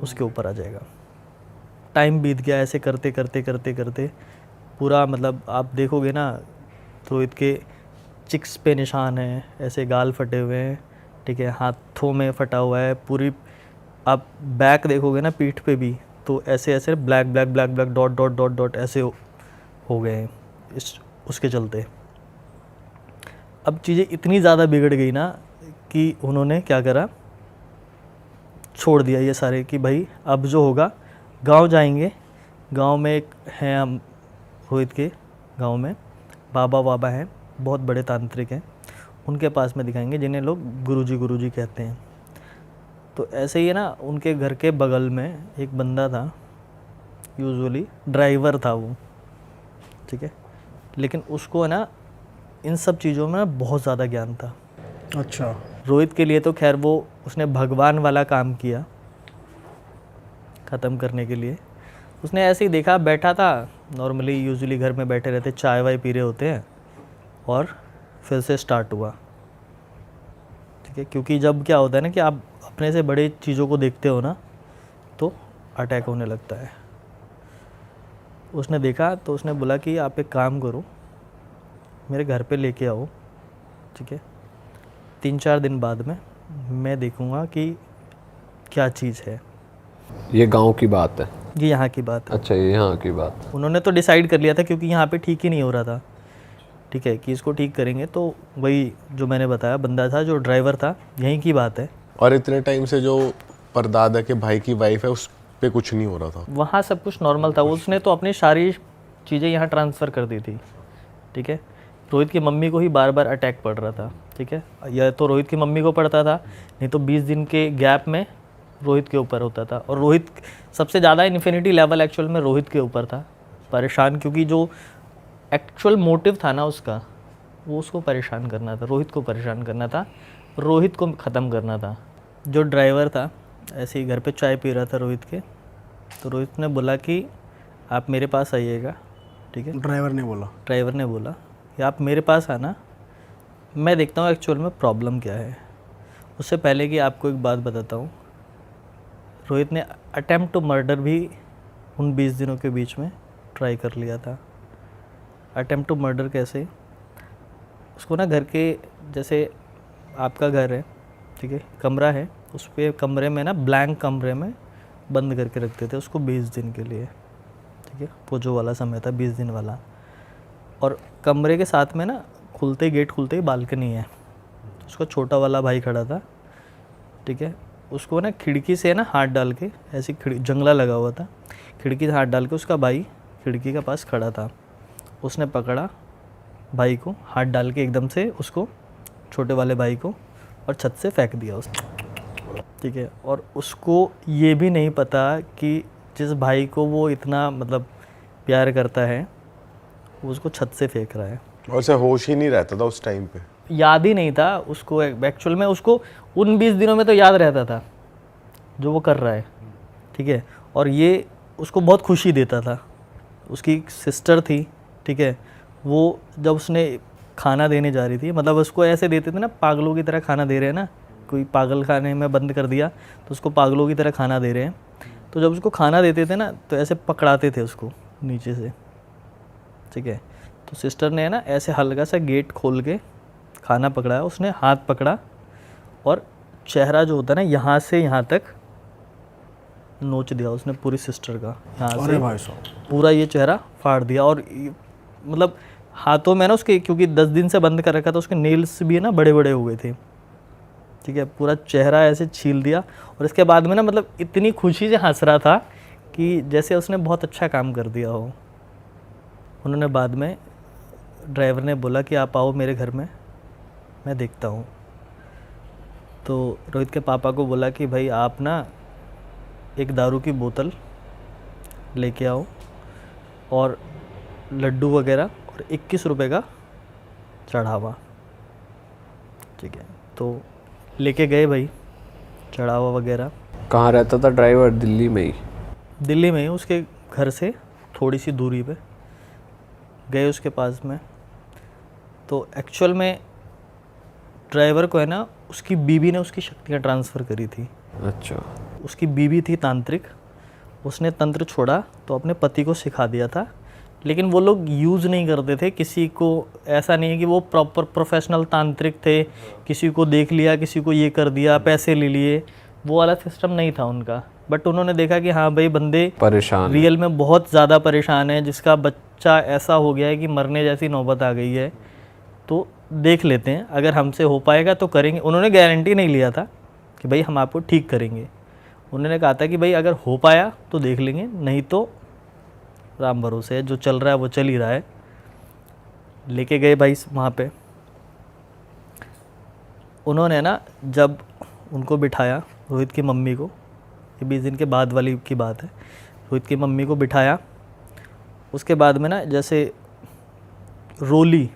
Speaker 4: उसके ऊपर आ जाएगा। टाइम बीत गया ऐसे करते करते पूरा, मतलब आप देखोगे ना, रोहित के चिक्स पे निशान है, ऐसे गाल फटे हुए हैं, ठीक है, हाथों में फटा हुआ है, पूरी आप बैक देखोगे ना पीठ पे भी, तो ऐसे ऐसे ब्लैक डॉट ऐसे हो गए हैं उसके चलते। अब चीज़ें इतनी ज़्यादा बिगड़ गई ना कि उन्होंने क्या करा, छोड़ दिया ये सारे कि भाई अब जो होगा गांव जाएंगे। गांव में एक हैं, हम रोहित के गांव में बाबा हैं, बहुत बड़े तांत्रिक हैं, उनके पास में दिखाएंगे, जिन्हें लोग गुरुजी कहते हैं। तो ऐसे ही है ना, उनके घर के बगल में एक बंदा था, यूजुअली ड्राइवर था वो, ठीक है, लेकिन उसको है ना इन सब चीज़ों में बहुत ज़्यादा ज्ञान था।
Speaker 5: अच्छा।
Speaker 4: रोहित के लिए तो खैर वो उसने भगवान वाला काम किया, ख़त्म करने के लिए। उसने ऐसे ही देखा, बैठा था नॉर्मली, यूजुअली घर में बैठे रहते, चाय वाय पी रहे होते हैं, और फिर से स्टार्ट हुआ। ठीक है, क्योंकि जब क्या होता है ना कि आप अपने से बड़े चीज़ों को देखते हो ना, तो अटैक होने लगता है। उसने देखा तो उसने बोला कि आप एक काम करो, मेरे घर पे लेके आओ, ठीक है, 3-4 दिन बाद में मैं देखूँगा कि क्या चीज़ है।
Speaker 2: ये गांव की बात है?
Speaker 4: ये यहाँ की बात है।
Speaker 2: अच्छा, ये यहाँ की बात है।
Speaker 4: उन्होंने तो डिसाइड कर लिया था, क्योंकि यहाँ पे ठीक ही नहीं हो रहा था, ठीक है, कि इसको ठीक करेंगे। तो वही जो मैंने बताया बंदा था, जो ड्राइवर था, यहीं की बात है।
Speaker 3: और इतने टाइम से जो परदादा के भाई की वाइफ है उस पे कुछ नहीं हो रहा था?
Speaker 4: वहाँ सब कुछ नॉर्मल था। उसने तो अपनी सारी चीज़ें यहाँ ट्रांसफ़र कर दी थी, ठीक है। रोहित की मम्मी को ही बार बार अटैक पड़ रहा था, ठीक है, या तो रोहित की मम्मी को पड़ता था, नहीं तो 20 दिन के गैप में रोहित के ऊपर होता था। और रोहित सबसे ज़्यादा इन्फिनिटी लेवल एक्चुअल में रोहित के ऊपर था, परेशान, क्योंकि जो एक्चुअल मोटिव था ना उसका, वो उसको परेशान करना था, रोहित को परेशान करना था, रोहित को ख़त्म करना था। जो ड्राइवर था ऐसे ही घर पे चाय पी रहा था रोहित के, तो रोहित ने बोला कि आप मेरे पास आइएगा, ठीक है।
Speaker 5: ड्राइवर ने बोला?
Speaker 4: ड्राइवर ने बोला कि आप मेरे पास आना, मैं देखता हूँ एक्चुअल में प्रॉब्लम क्या है। उससे पहले कि आपको एक बात बताता हूँ, रोहित ने अटेम्प्ट टू मर्डर भी उन 20 दिनों के बीच में ट्राई कर लिया था। अटेम्प्ट टू मर्डर कैसे? उसको ना घर के, जैसे आपका घर है, ठीक है, कमरा है, उस पे कमरे में ना, ब्लैंक कमरे में बंद करके रखते थे उसको 20 दिन के लिए, ठीक है। वो जो वाला समय था 20 दिन वाला। और कमरे के साथ में ना, गेट खुलते ही बालकनी है, उसका छोटा वाला भाई खड़ा था, ठीक है। उसको ना खिड़की से ना हाथ डाल के, ऐसी जंगला लगा हुआ था, खिड़की से हाथ डाल के उसका भाई खिड़की के पास खड़ा था। उसने पकड़ा भाई को, हाथ डाल के एकदम से उसको, छोटे वाले भाई को, और छत से फेंक दिया उसने, ठीक है। और उसको ये भी नहीं पता कि जिस भाई को वो इतना मतलब प्यार करता है, वो उसको छत से फेंक रहा है।
Speaker 3: और उसे होश ही नहीं रहता था उस टाइम पे?
Speaker 4: याद ही नहीं था उसको एक्चुअल में। उसको उन 20 दिनों में तो याद रहता था जो वो कर रहा है, ठीक है। और ये उसको बहुत खुशी देता था। उसकी सिस्टर थी, ठीक है, वो जब उसने खाना देने जा रही थी, मतलब उसको ऐसे देते थे ना, पागलों की तरह खाना दे रहे हैं ना, कोई पागल खाने में बंद कर दिया तो उसको पागलों की तरह खाना दे रहे हैं। तो जब उसको खाना देते थे ना, तो ऐसे पकड़ाते थे उसको नीचे से, ठीक है। तो सिस्टर ने ना ऐसे हल्का सा गेट खोल के खाना पकड़ाया, उसने हाथ पकड़ा और चेहरा जो होता है ना, यहाँ से यहाँ तक नोच दिया उसने पूरी सिस्टर का, यहाँ से
Speaker 5: भाई साहब
Speaker 4: पूरा ये चेहरा फाड़ दिया। और मतलब हाथों में ना उसके, क्योंकि 10 दिन से बंद कर रखा था, उसके नेल्स भी ना बड़े बड़े हुए थे, ठीक है। पूरा चेहरा ऐसे छील दिया। और इसके बाद में ना, मतलब इतनी खुशी से हंस रहा था कि जैसे उसने बहुत अच्छा काम कर दिया हो। उन्होंने बाद में, ड्राइवर ने बोला कि आप आओ मेरे घर में, मैं देखता हूँ। तो रोहित के पापा को बोला कि भाई आप ना एक दारू की बोतल लेके आओ और लड्डू वगैरह, और 21 रुपए का चढ़ावा, ठीक है। तो लेके गए भाई चढ़ावा वगैरह।
Speaker 2: कहाँ रहता था ड्राइवर? दिल्ली में ही?
Speaker 4: दिल्ली में ही, उसके घर से थोड़ी सी दूरी पे गए उसके पास में। तो एक्चुअल में ड्राइवर को है ना, उसकी बीवी ने उसकी शक्तियाँ ट्रांसफ़र करी थी।
Speaker 2: अच्छा।
Speaker 4: उसकी बीवी थी तांत्रिक, उसने तंत्र छोड़ा तो अपने पति को सिखा दिया था। लेकिन वो लोग यूज़ नहीं करते थे किसी को, ऐसा नहीं है कि वो प्रॉपर प्रोफेशनल तांत्रिक थे, किसी को देख लिया, किसी को ये कर दिया, पैसे ले लिए, वो वाला सिस्टम नहीं था उनका। बट उन्होंने देखा कि हाँ भाई बंदे
Speaker 2: परेशान,
Speaker 4: रियल में बहुत ज़्यादा परेशान है, जिसका बच्चा ऐसा हो गया है कि मरने जैसी नौबत आ गई है, तो देख लेते हैं, अगर हमसे हो पाएगा तो करेंगे। उन्होंने गारंटी नहीं लिया था कि भाई हम आपको ठीक करेंगे, उन्होंने कहा था कि भाई अगर हो पाया तो देख लेंगे, नहीं तो राम भरोसे है, जो चल रहा है वो चल ही रहा है। लेके गए भाई वहाँ पे। उन्होंने ना जब उनको बिठाया, रोहित की मम्मी को, ये 20 दिन के बाद वाली की बात है, रोहित की मम्मी को बिठाया। उसके बाद में ना जैसे रोली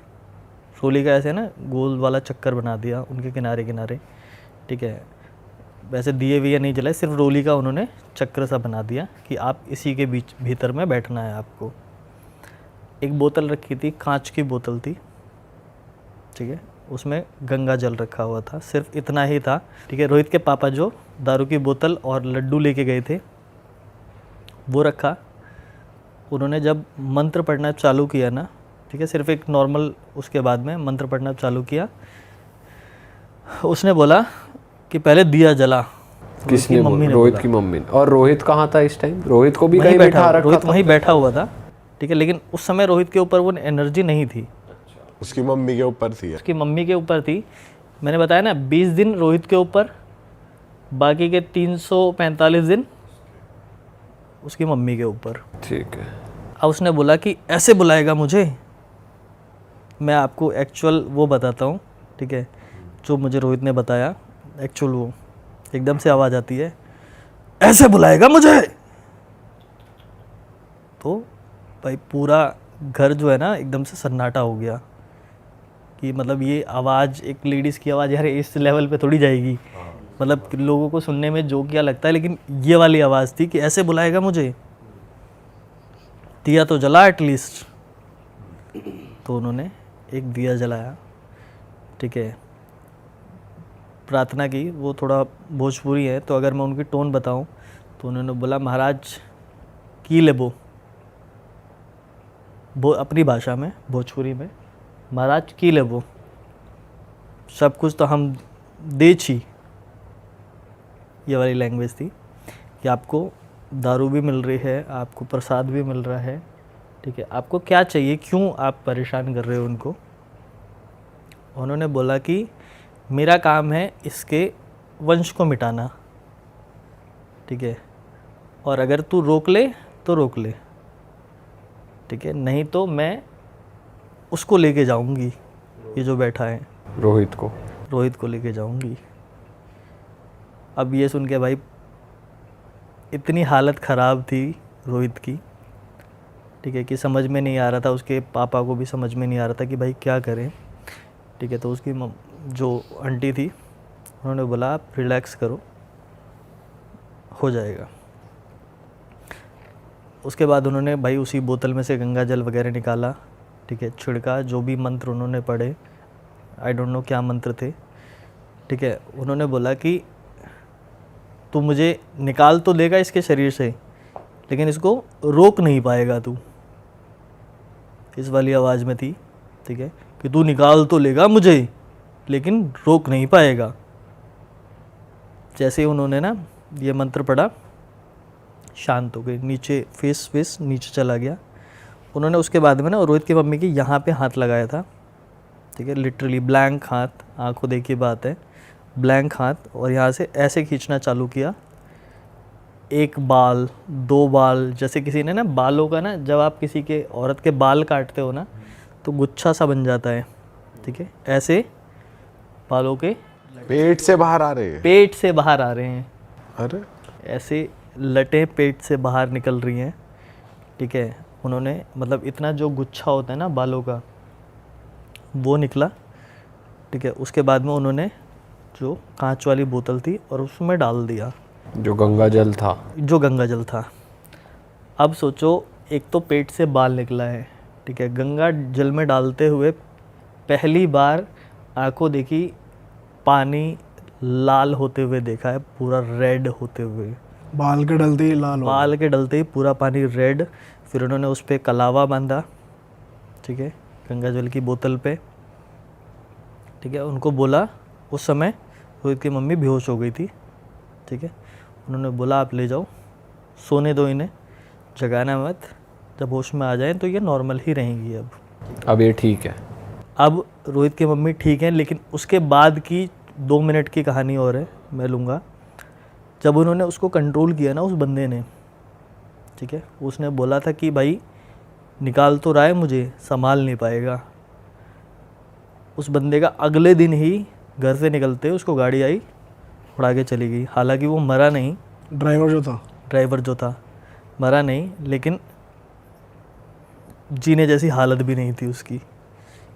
Speaker 4: का ऐसे ना गोल वाला चक्कर बना दिया उनके किनारे किनारे, ठीक है। वैसे दिए भी या नहीं जलाए, सिर्फ रोली का उन्होंने चक्र सा बना दिया कि आप इसी के बीच भीतर में बैठना है आपको। एक बोतल रखी थी, कांच की बोतल थी, ठीक है, उसमें गंगा जल रखा हुआ था, सिर्फ इतना ही था, ठीक है। रोहित के पापा जो दारू की बोतल और लड्डू लेके गए थे वो रखा। उन्होंने जब मंत्र पढ़ना चालू किया ना, ठीक है, सिर्फ एक नॉर्मल, उसके बाद में मंत्र पढ़ना चालू किया, उसने बोला कि पहले दिया जला।
Speaker 2: किसने बोला? रोहित की मम्मी ने। और रोहित कहाँ था इस टाइम? रोहित को भी
Speaker 4: वहीं
Speaker 2: कहीं
Speaker 4: बैठा,
Speaker 2: बैठा रखा
Speaker 4: रोहित
Speaker 2: था?
Speaker 4: वहीं बैठा हुआ था, ठीक है, लेकिन उस समय रोहित के ऊपर वो एनर्जी नहीं थी,
Speaker 3: उसकी मम्मी के ऊपर थी।
Speaker 4: उसकी मम्मी के ऊपर थी। मैंने बताया ना 20 दिन रोहित के ऊपर, बाकी के 345 दिन उसकी मम्मी के ऊपर।
Speaker 2: ठीक है।
Speaker 4: अब उसने बोला कि ऐसे बुलाएगा मुझे। मैं आपको एक्चुअल वो बताता हूँ, ठीक है, जो मुझे रोहित ने बताया एक्चुअल वो। एकदम से आवाज़ आती है, ऐसे बुलाएगा मुझे। तो भाई पूरा घर जो है ना एकदम से सन्नाटा हो गया कि मतलब ये आवाज़, एक लेडीज़ की आवाज़ यार इस लेवल पे थोड़ी जाएगी, मतलब लोगों को सुनने में जो क्या लगता है, लेकिन ये वाली आवाज़ थी कि ऐसे बुलाएगा मुझे। दिया तो जला एटलीस्ट। तो उन्होंने एक दिया जलाया, ठीक है, प्रार्थना की। वो थोड़ा भोजपुरी है तो अगर मैं उनकी टोन बताऊं तो उन्होंने बोला, महाराज की लेबो, वो अपनी भाषा में, भोजपुरी में, महाराज की लेबो, सब कुछ तो हम दे छी। ये वाली लैंग्वेज थी कि आपको दारू भी मिल रही है, आपको प्रसाद भी मिल रहा है, ठीक है, आपको क्या चाहिए, क्यों आप परेशान कर रहे हो उनको। उन्होंने बोला कि मेरा काम है इसके वंश को मिटाना, ठीक है, और अगर तू रोक ले तो रोक ले, ठीक है, नहीं तो मैं उसको लेके जाऊंगी, ये जो बैठा है रोहित को लेके जाऊंगी। अब ये सुन के भाई इतनी हालत ख़राब थी रोहित की, ठीक है, कि समझ में नहीं आ रहा था, उसके पापा को भी समझ में नहीं आ रहा था कि भाई क्या करें, ठीक है। तो उसकी जो आंटी थी उन्होंने बोला आप रिलैक्स करो, हो जाएगा। उसके बाद उन्होंने भाई उसी बोतल में से गंगा जल वगैरह निकाला, ठीक है, छिड़का, जो भी मंत्र उन्होंने पढ़े, आई डोंट नो क्या मंत्र थे, ठीक है। उन्होंने बोला कि तू मुझे निकाल तो लेगा इसके शरीर से, लेकिन इसको रोक नहीं पाएगा तू। इस वाली आवाज़ में थी, ठीक है, कि तू निकाल तो लेगा मुझे लेकिन रोक नहीं पाएगा। जैसे ही उन्होंने ना ये मंत्र पढ़ा, शांत हो गई, नीचे फेस नीचे चला गया। उन्होंने उसके बाद में ना रोहित की मम्मी की यहाँ पे हाथ लगाया था, ठीक है, लिटरली ब्लैंक हाथ, आंखों देखी बात है, ब्लैंक हाथ, और यहाँ से ऐसे खींचना चालू किया। एक बाल, दो बाल, जैसे किसी ने ना बालों का ना, जब आप किसी के औरत के बाल काटते हो ना तो गुच्छा सा बन जाता है, ठीक है, ऐसे बालों के
Speaker 3: पेट से बाहर आ रहे हैं।
Speaker 4: पेट से बाहर आ रहे हैं,
Speaker 3: अरे
Speaker 4: ऐसे लटें पेट से बाहर निकल रही हैं, ठीक है। उन्होंने मतलब इतना जो गुच्छा होता है ना बालों का वो निकला, ठीक है। उसके बाद में उन्होंने जो कांच वाली बोतल थी और उसमें डाल दिया
Speaker 2: जो गंगा जल था। अब सोचो, एक तो पेट से बाल निकला है, ठीक है, गंगा जल में डालते हुए पहली बार आंखों देखी, पानी लाल होते हुए देखा है, पूरा रेड होते हुए,
Speaker 5: बाल के डलते ही लाल हो गया।
Speaker 4: बाल के डलते ही पूरा पानी रेड। फिर उन्होंने उस पर कलावा बांधा, ठीक है, गंगा जल की बोतल पे, ठीक है। उनको बोला, उस समय रोहित की मम्मी बेहोश हो गई थी, ठीक है। उन्होंने बोला आप ले जाओ, सोने दो इन्हें, जगाना मत, जब होश में आ जाएं तो ये नॉर्मल ही रहेंगी। अब
Speaker 2: ये ठीक है।
Speaker 4: अब रोहित की मम्मी ठीक है, लेकिन उसके बाद की 2 मिनट की कहानी और है, मैं लूँगा। जब उन्होंने उसको कंट्रोल किया ना उस बंदे ने, ठीक है, उसने बोला था कि भाई निकाल तो रहा है मुझे, संभाल नहीं पाएगा। उस बंदे का अगले दिन ही घर से निकलते उसको गाड़ी आई, उड़ा के चली गई। हालांकि वो मरा नहीं, ड्राइवर जो था मरा नहीं, लेकिन जीने जैसी हालत भी नहीं थी उसकी।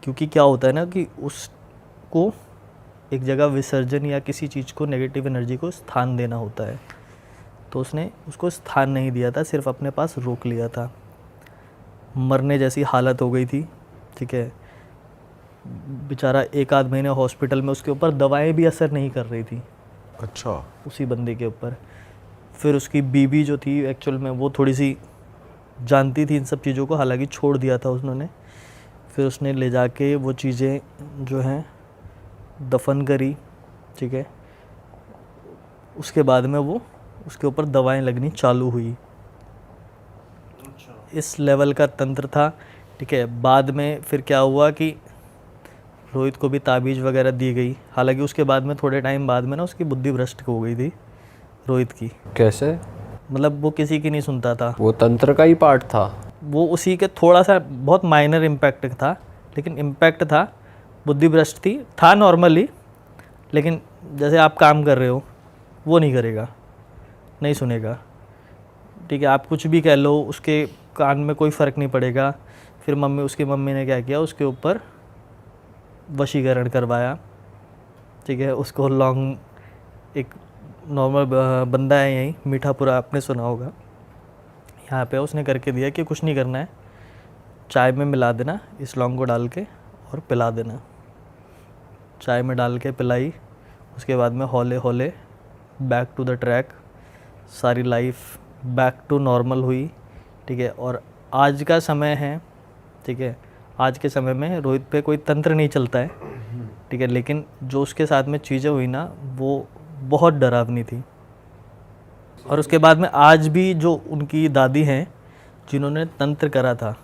Speaker 4: क्योंकि क्या होता है ना कि उसको एक जगह विसर्जन या किसी चीज़ को, नेगेटिव एनर्जी को स्थान देना होता है, तो उसने उसको स्थान नहीं दिया था, सिर्फ अपने पास रोक लिया था। मरने जैसी हालत हो गई थी, ठीक है। बेचारा 1 आध महीने हॉस्पिटल में, उसके ऊपर दवाएं भी असर नहीं कर रही थी
Speaker 3: अच्छा।
Speaker 4: उसी बंदे के ऊपर। फिर उसकी बीवी जो थी एक्चुअल में वो थोड़ी सी जानती थी इन सब चीज़ों को, हालांकि छोड़ दिया था उन्होंने। फिर उसने ले जाके वो चीज़ें जो हैं दफन करी, ठीक है। उसके बाद में वो उसके ऊपर दवाएं लगनी चालू हुई। इस लेवल का तंत्र था, ठीक है। बाद में फिर क्या हुआ कि रोहित को भी ताबीज़ वगैरह दी गई। हालांकि उसके बाद में थोड़े टाइम बाद में ना उसकी बुद्धि भ्रष्ट हो गई थी रोहित की।
Speaker 2: कैसे?
Speaker 4: मतलब वो किसी की नहीं सुनता था।
Speaker 2: वो तंत्र का ही पार्ट था?
Speaker 4: वो उसी के थोड़ा सा बहुत माइनर इम्पैक्ट था, लेकिन इम्पैक्ट था। बुद्धि भ्रष्ट थी, था नॉर्मली, लेकिन जैसे आप काम कर रहे हो वो नहीं करेगा, नहीं सुनेगा, ठीक है। आप कुछ भी कह लो उसके कान में कोई फ़र्क नहीं पड़ेगा। फिर उसकी मम्मी ने क्या किया, उसके ऊपर वशीकरण करवाया, ठीक है। उसको लॉन्ग, एक नॉर्मल बंदा है यहीं मीठापुरा, आपने सुना होगा, यहाँ पे उसने करके दिया कि कुछ नहीं करना है, चाय में मिला देना, इस लौंग को डाल के और पिला देना। चाय में डाल के पिलाई, उसके बाद में हौले हौले बैक टू द ट्रैक, सारी लाइफ बैक टू नॉर्मल हुई, ठीक है। और आज का समय है, ठीक है, आज के समय में रोहित पे कोई तंत्र नहीं चलता है, ठीक है। लेकिन जो उसके साथ में चीज़ें हुई ना वो बहुत डरावनी थी। और उसके बाद में आज भी जो उनकी दादी हैं जिन्होंने तंत्र करा था,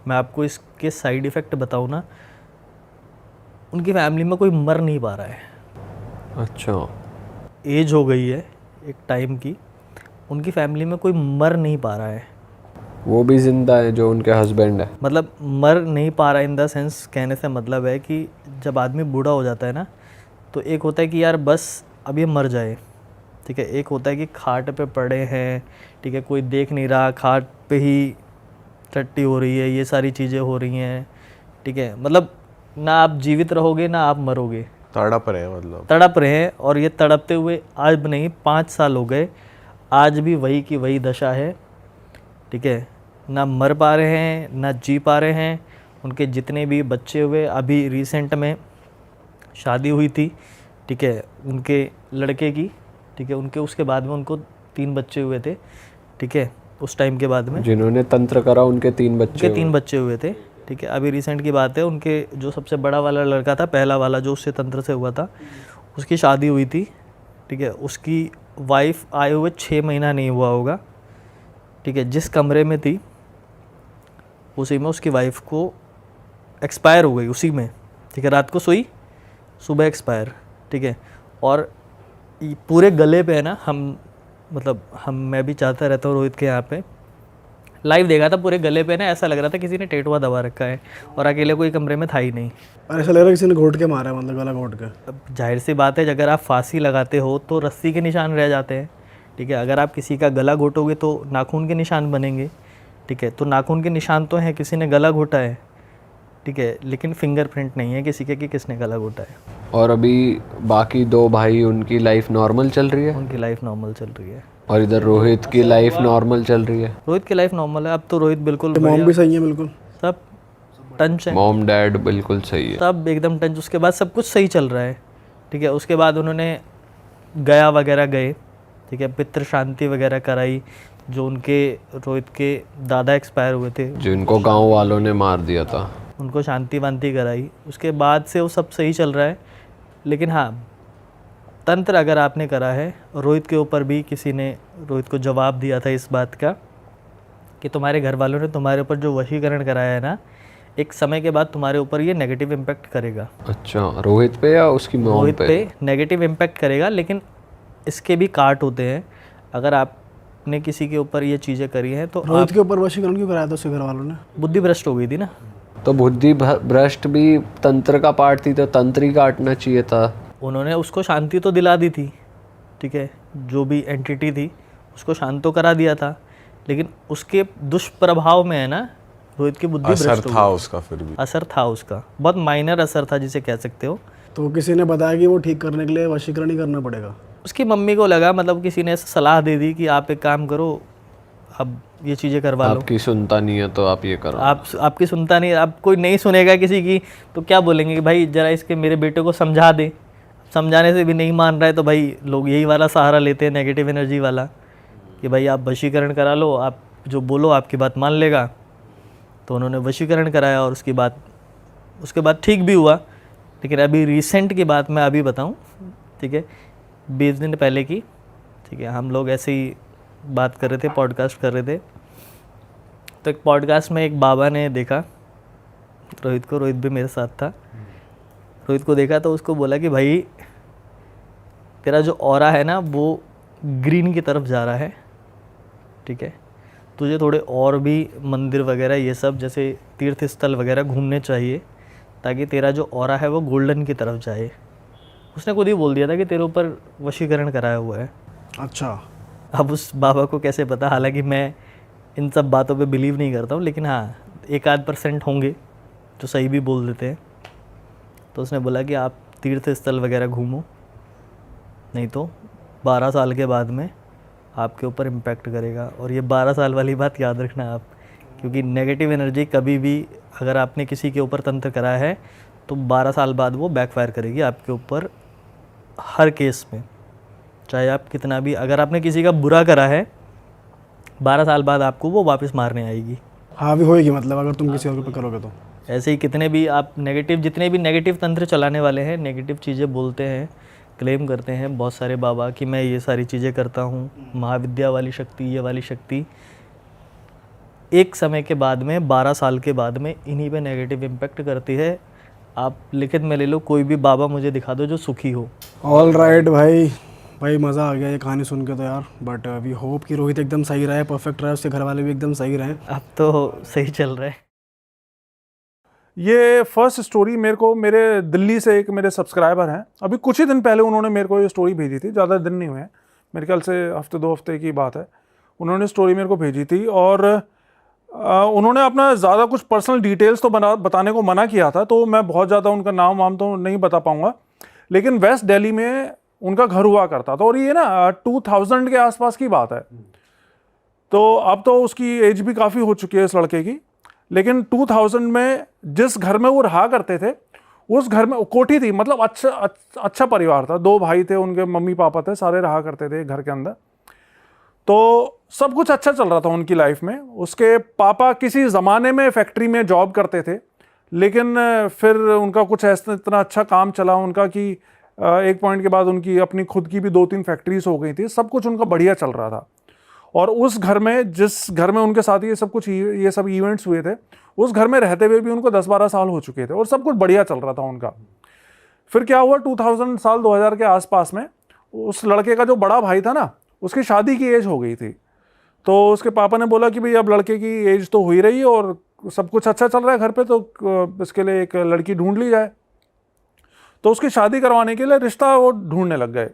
Speaker 4: मैं आपको इसके साइड इफ़ेक्ट बताऊँ ना, उनकी फैमिली में कोई मर नहीं पा रहा है।
Speaker 2: अच्छा।
Speaker 4: एज हो गई है एक टाइम की, उनकी फैमिली में कोई मर नहीं पा रहा है।
Speaker 2: वो भी जिंदा है जो उनके हस्बैंड है?
Speaker 4: मतलब मर नहीं पा रहा इन द सेंस, कहने से मतलब है कि जब आदमी बूढ़ा हो जाता है ना, तो एक होता है कि यार बस अब ये मर जाए, ठीक है। एक होता है कि खाट पे पड़े हैं, ठीक है, कोई देख नहीं रहा, खाट पे ही टट्टी हो रही है, ये सारी चीज़ें हो रही हैं, ठीक है। मतलब ना आप जीवित रहोगे ना आप मरोगे,
Speaker 3: तड़प रहे हैं, मतलब
Speaker 4: तड़प रहे हैं। और ये तड़पते हुए आज नहीं 5 साल हो गए, आज भी वही की वही दशा है, ठीक है। ना मर पा रहे हैं ना जी पा रहे हैं। उनके जितने भी बच्चे हुए, अभी रिसेंट में शादी हुई थी, ठीक है, उनके लड़के की, ठीक है, उनके उसके बाद में उनको 3 बच्चे हुए थे, ठीक है। उस टाइम के बाद में
Speaker 2: जिन्होंने तंत्र करा उनके 3 बच्चे
Speaker 4: उनके 3 बच्चे हुए थे, ठीक है। अभी रिसेंट की बात है, उनके जो सबसे बड़ा वाला लड़का था, पहला वाला जो उससे तंत्र से हुआ था, उसकी शादी हुई थी, ठीक है। उसकी वाइफ आए हुए 6 महीना नहीं हुआ होगा, ठीक है। जिस कमरे में थी उसी में उसकी वाइफ को एक्सपायर हो गई, उसी में, ठीक है। रात को सोई, सुबह एक्सपायर, ठीक है। और पूरे गले पे है ना, मैं भी चाहता रहता हूँ रोहित के यहाँ पे लाइव देखा था, पूरे गले पे ना ऐसा लग रहा था किसी ने टेटुआ दबा रखा है, और अकेले कोई कमरे में था ही नहीं।
Speaker 5: और ऐसा लग रहा है किसी ने घोट के मारा है, मतलब गला घोट के।
Speaker 4: अब जाहिर सी बात है, अगर आप फांसी लगाते हो तो रस्सी के निशान रह जाते हैं, ठीक है। अगर आप किसी का गला घोटोगे तो नाखून के निशान बनेंगे, ठीक है। तो नाखून के निशान तो हैं, किसी ने गला घोटा है, ठीक है, लेकिन फिंगरप्रिंट नहीं है किसी के कि किसने गला घोटा है।
Speaker 2: और अभी बाकी 2 भाई, उनकी लाइफ नॉर्मल चल रही है?
Speaker 4: उनकी लाइफ नॉर्मल चल रही है।
Speaker 2: और इधर रोहित की लाइफ नॉर्मल चल रही है?
Speaker 4: रोहित की लाइफ नॉर्मल है, अब तो रोहित बिल्कुल
Speaker 5: मॉम भी सही है, बिल्कुल
Speaker 4: सब टंच है,
Speaker 2: मॉम डैड बिल्कुल सही है,
Speaker 4: सब एकदम टंच। उसके बाद सब कुछ सही चल रहा है, ठीक है। उसके बाद उन्होंने गया वगैरह गए, ठीक है, पितृ शांति वगैरह कराई। जो उनके रोहित के दादा एक्सपायर हुए थे,
Speaker 2: जिनको गांव वालों ने मार दिया था,
Speaker 4: उनको शांति वांति कराई। उसके बाद से वो सब सही चल रहा है। लेकिन हाँ, तंत्र अगर आपने करा है, रोहित के ऊपर भी किसी ने रोहित को जवाब दिया था इस बात का कि तुम्हारे घर वालों ने तुम्हारे ऊपर जो वशीकरण कराया है ना, एक समय के बाद तुम्हारे ऊपर ये नेगेटिव इम्पैक्ट करेगा।
Speaker 2: अच्छा, रोहित पे या उसकी मॉम
Speaker 4: रोहित पे नेगेटिव इम्पैक्ट करेगा, लेकिन इसके भी काट होते हैं। अगर आपने किसी के ऊपर ये चीज़ें करी हैं तो
Speaker 5: रोहित के ऊपर वशीकरण क्यों कराया था उसके घर वालों ने?
Speaker 4: बुद्धि भ्रष्ट हो गई थी ना।
Speaker 2: तो बुद्धि भ्रष्ट भी तंत्र का पार्ट थी, तो तंत्र ही काटना चाहिए था।
Speaker 4: उन्होंने उसको शांति तो दिला दी थी, ठीक है, जो भी एंटिटी थी उसको शांत तो करा दिया था, लेकिन उसके दुष्प्रभाव में है ना रोहित की बुद्धि भ्रष्ट हो
Speaker 3: असर
Speaker 4: गई।
Speaker 3: था उसका, फिर भी
Speaker 4: असर था उसका, बहुत माइनर असर था जिसे कह सकते हो।
Speaker 5: तो किसी ने बताया कि वो ठीक करने के लिए वशीकरण ही करना पड़ेगा।
Speaker 4: उसकी मम्मी को लगा, मतलब किसी ने सलाह दे दी कि आप एक काम करो, अब ये चीज़ें करवा लो।
Speaker 2: आपकी सुनता नहीं है तो आप ये करो।
Speaker 4: आपकी सुनता नहीं, अब कोई नहीं सुनेगा किसी की तो क्या बोलेंगे कि भाई ज़रा इसके मेरे बेटे को समझा दे। समझाने से भी नहीं मान रहा है तो भाई लोग यही वाला सहारा लेते हैं, नेगेटिव एनर्जी वाला, कि भाई आप वशीकरण करा लो, आप जो बोलो आपकी बात मान लेगा। तो उन्होंने वशीकरण कराया और उसके बाद ठीक भी हुआ। लेकिन अभी रिसेंट की बात मैं अभी बताऊं, ठीक है, 20 दिन पहले की, ठीक है, हम लोग ऐसे ही बात कर रहे थे, पॉडकास्ट कर रहे थे, तो एक पॉडकास्ट में एक बाबा ने देखा रोहित को, रोहित भी मेरे साथ था, रोहित को देखा तो उसको बोला कि भाई तेरा जो ऑरा है ना वो ग्रीन की तरफ जा रहा है, ठीक है, तुझे थोड़े और भी मंदिर वगैरह ये सब जैसे तीर्थ स्थल वगैरह घूमने चाहिए ताकि तेरा जो ऑरा है वो गोल्डन की तरफ जाए। उसने खुद ही बोल दिया था कि तेरे ऊपर वशीकरण कराया हुआ है।
Speaker 5: अच्छा।
Speaker 4: अब उस बाबा को कैसे पता, हालांकि मैं इन सब बातों पे बिलीव नहीं करता हूँ, लेकिन हाँ 1-8% होंगे जो सही भी बोल देते हैं। तो उसने बोला कि आप तीर्थ स्थल वगैरह घूमो, नहीं तो 12 साल के बाद में आपके ऊपर इम्पैक्ट करेगा। और ये 12 साल वाली बात याद रखना आप, क्योंकि नेगेटिव एनर्जी कभी भी अगर आपने किसी के ऊपर तंत्र कराया है तो 12 साल बाद वो बैकफायर करेगी आपके ऊपर, हर केस में। चाहे आप कितना भी, अगर आपने किसी का बुरा करा है 12 साल बाद आपको वो वापस मारने आएगी।
Speaker 5: हाँ भी होएगी, मतलब अगर तुम किसी और पे करोगे तो।
Speaker 4: ऐसे ही कितने भी आप जितने भी नेगेटिव तंत्र चलाने वाले हैं, नेगेटिव चीज़ें बोलते हैं, क्लेम करते हैं बहुत सारे बाबा कि मैं ये सारी चीज़ें करता हूँ, महाविद्या वाली शक्ति, ये वाली शक्ति, एक समय के बाद में 12 साल के बाद में इन्हीं पे नेगेटिव इम्पैक्ट करती है। आप लिखित में ले लो, कोई भी बाबा मुझे दिखा दो जो सुखी हो।
Speaker 5: ऑल राइट भाई मज़ा आ गया ये कहानी सुन के तो यार। बट वी होप कि रोहित एकदम सही रहे, परफेक्ट रहे, उसके घर वाले भी एकदम सही रहे।
Speaker 4: अब तो सही चल रहा है।
Speaker 6: ये फर्स्ट स्टोरी मेरे को मेरे दिल्ली से एक मेरे सब्सक्राइबर हैं, अभी कुछ ही दिन पहले उन्होंने मेरे को ये स्टोरी भेजी थी, ज़्यादा दिन नहीं हुए हैं, मेरे ख्याल से हफ्ते 2 हफ्ते की बात है। उन्होंने स्टोरी मेरे को भेजी थी और उन्होंने अपना ज़्यादा कुछ पर्सनल डिटेल्स तो बताने को मना किया था, तो मैं बहुत ज़्यादा उनका नाम वाम तो नहीं बता पाऊँगा। लेकिन वेस्ट दिल्ली में उनका घर हुआ करता था और ये ना 2000 के आसपास की बात है। तो अब तो उसकी एज भी काफ़ी हो चुकी है इस लड़के की, लेकिन 2000 में जिस घर में वो रहा करते थे उस घर में कोठी थी, मतलब अच्छा परिवार था, 2 भाई थे, उनके मम्मी पापा थे, सारे रहा करते थे घर के अंदर। तो सब कुछ अच्छा चल रहा था उनकी लाइफ में। उसके पापा किसी ज़माने में फैक्ट्री में जॉब करते थे, लेकिन फिर उनका कुछ ऐसा इतना अच्छा काम चला उनका कि एक पॉइंट के बाद उनकी अपनी खुद की भी 2-3 फैक्ट्रीज हो गई थी, सब कुछ उनका बढ़िया चल रहा था। और उस घर में, जिस घर में उनके साथ ये सब इवेंट्स हुए थे, उस घर में रहते हुए भी उनको 10-12 साल हो चुके थे और सब कुछ बढ़िया चल रहा था उनका। फिर क्या हुआ, 2000 के आसपास में उस लड़के का जो बड़ा भाई था ना, उसकी शादी की एज हो गई थी। तो उसके पापा ने बोला कि भाई अब लड़के की एज तो हो ही रही है और सब कुछ अच्छा चल रहा है घर पे, तो इसके लिए एक लड़की ढूंढ ली जाए। तो उसकी शादी करवाने के लिए रिश्ता वो ढूंढने लग गए।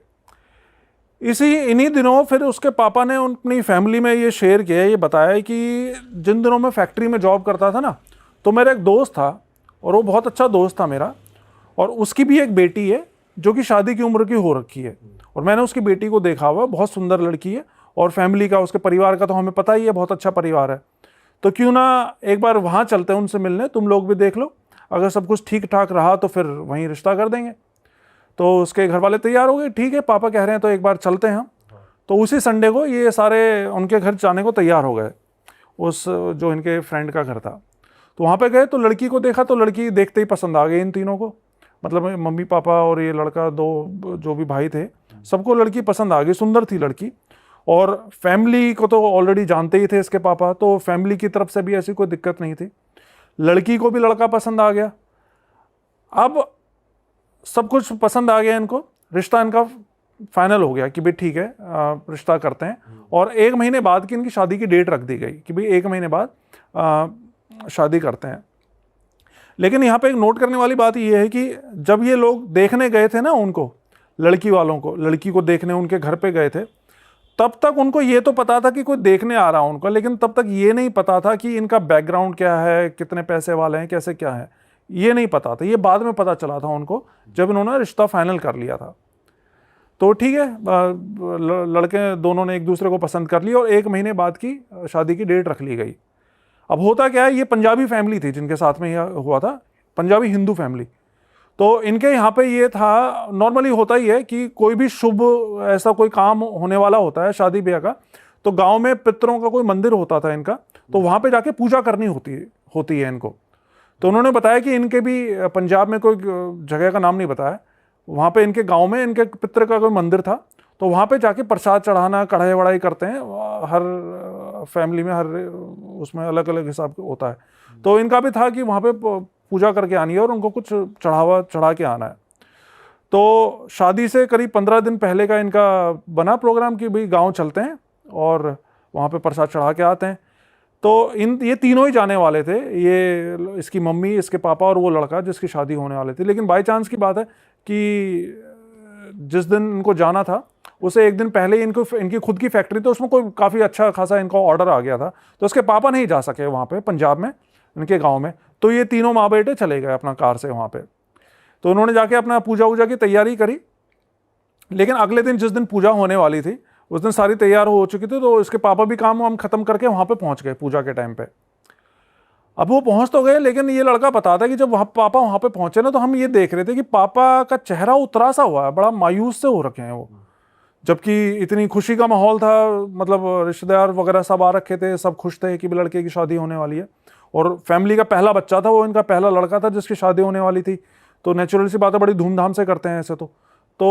Speaker 6: इन्हीं दिनों फिर उसके पापा ने अपनी फैमिली में ये शेयर किया, ये बताया कि जिन दिनों मैं फैक्ट्री में जॉब करता था ना, तो मेरा एक दोस्त था और वो बहुत अच्छा दोस्त था मेरा, और उसकी भी एक बेटी है जो कि शादी की उम्र की हो रखी है। और मैंने उसकी बेटी को देखा हुआ, बहुत सुंदर लड़की है, और फैमिली का, उसके परिवार का तो हमें पता ही है, बहुत अच्छा परिवार है। तो क्यों ना एक बार वहाँ चलते हैं उनसे मिलने, तुम लोग भी देख लो, अगर सब कुछ ठीक ठाक रहा तो फिर वहीं रिश्ता कर देंगे। तो उसके घर वाले तैयार हो गए, ठीक है पापा कह रहे हैं तो एक बार चलते हैं हम। तो उसी संडे को ये सारे उनके घर जाने को तैयार हो गए, उस जो इनके फ्रेंड का घर था। तो वहाँ पे गए तो लड़की को देखा, तो लड़की देखते ही पसंद आ गई इन तीनों को, मतलब मम्मी पापा और ये लड़का, 2 जो भी भाई थे, सबको लड़की पसंद आ गई, सुंदर थी लड़की। और फैमिली को तो ऑलरेडी जानते ही थे इसके पापा, तो फैमिली की तरफ से भी ऐसी कोई दिक्कत नहीं थी। लड़की को भी लड़का पसंद आ गया। अब सब कुछ पसंद आ गया इनको, रिश्ता इनका फाइनल हो गया कि भाई ठीक है रिश्ता करते हैं। और 1 महीने बाद की इनकी शादी की डेट रख दी गई कि भाई 1 महीने बाद शादी करते हैं। लेकिन यहाँ पे एक नोट करने वाली बात ये है कि जब ये लोग देखने गए थे ना उनको, लड़की वालों को, लड़की को देखने उनके घर पे गए थे, तब तक उनको ये तो पता था कि कोई देखने आ रहा है उनको, लेकिन तब तक ये नहीं पता था कि इनका बैकग्राउंड क्या है, कितने पैसे वाले हैं, कैसे क्या है, ये नहीं पता था। ये बाद में पता चला था उनको जब इन्होंने रिश्ता फाइनल कर लिया था। तो ठीक है, लड़के दोनों ने एक दूसरे को पसंद कर लिया और 1 महीने बाद की शादी की डेट रख ली गई। अब होता क्या है, ये पंजाबी फैमिली थी जिनके साथ में यह हुआ था, पंजाबी हिंदू फैमिली। तो इनके यहाँ पे ये था, नॉर्मली होता ही है कि कोई भी शुभ ऐसा कोई काम होने वाला होता है शादी ब्याह का, तो गांव में पितरों का कोई मंदिर होता था इनका, तो वहाँ पे जाके पूजा करनी होती है इनको। तो उन्होंने बताया कि इनके भी पंजाब में कोई जगह का नाम नहीं बताया, वहाँ पे इनके गांव में इनके पितर का कोई मंदिर था, तो वहाँ पे जाके प्रसाद चढ़ाना, कढ़ाई वढ़ाई करते हैं, हर फैमिली में हर उसमें अलग अलग हिसाब होता है। तो इनका भी था कि वहाँ पे पूजा करके आनी है और उनको कुछ चढ़ा के आना है। तो शादी से करीब 15 दिन पहले का इनका बना प्रोग्राम कि भाई गाँव चलते हैं और वहाँ पे प्रसाद चढ़ा के आते हैं। तो ये तीनों ही जाने वाले थे, ये इसकी मम्मी, इसके पापा और वो लड़का जिसकी शादी होने वाले थे। लेकिन बाई चांस की बात है कि जिस दिन इनको जाना था उसे 1 दिन पहले इनकी खुद की फैक्ट्री, तो उसमें कोई काफ़ी अच्छा खासा इनका ऑर्डर आ गया था, तो उसके पापा नहीं जा सके वहाँ पे पंजाब में इनके गाँव में। तो ये तीनों माँ बेटे चले गए अपना कार से वहाँ पे। तो उन्होंने जाके अपना पूजा वूजा की तैयारी करी, लेकिन अगले दिन जिस दिन पूजा होने वाली थी उस दिन सारी तैयार हो चुकी थी, तो इसके पापा भी काम वाम खत्म करके वहाँ पे पहुँच गए पूजा के टाइम पे। अब वो पहुँच तो गए, लेकिन ये लड़का बताता है कि जब पापा वहाँ पे पहुँचे ना, तो हम ये देख रहे थे कि पापा का चेहरा उतरा सा हुआ है, बड़ा मायूस से हो रखे हैं वो, जबकि इतनी खुशी का माहौल था, मतलब रिश्तेदार वगैरह सब आ रखे थे, सब खुश थे कि लड़के की शादी होने वाली है, और फैमिली का पहला बच्चा था वो, इनका पहला लड़का था जिसकी शादी होने वाली थी। तो नेचुरल सी बात है, बड़ी धूमधाम से करते हैं ऐसे। तो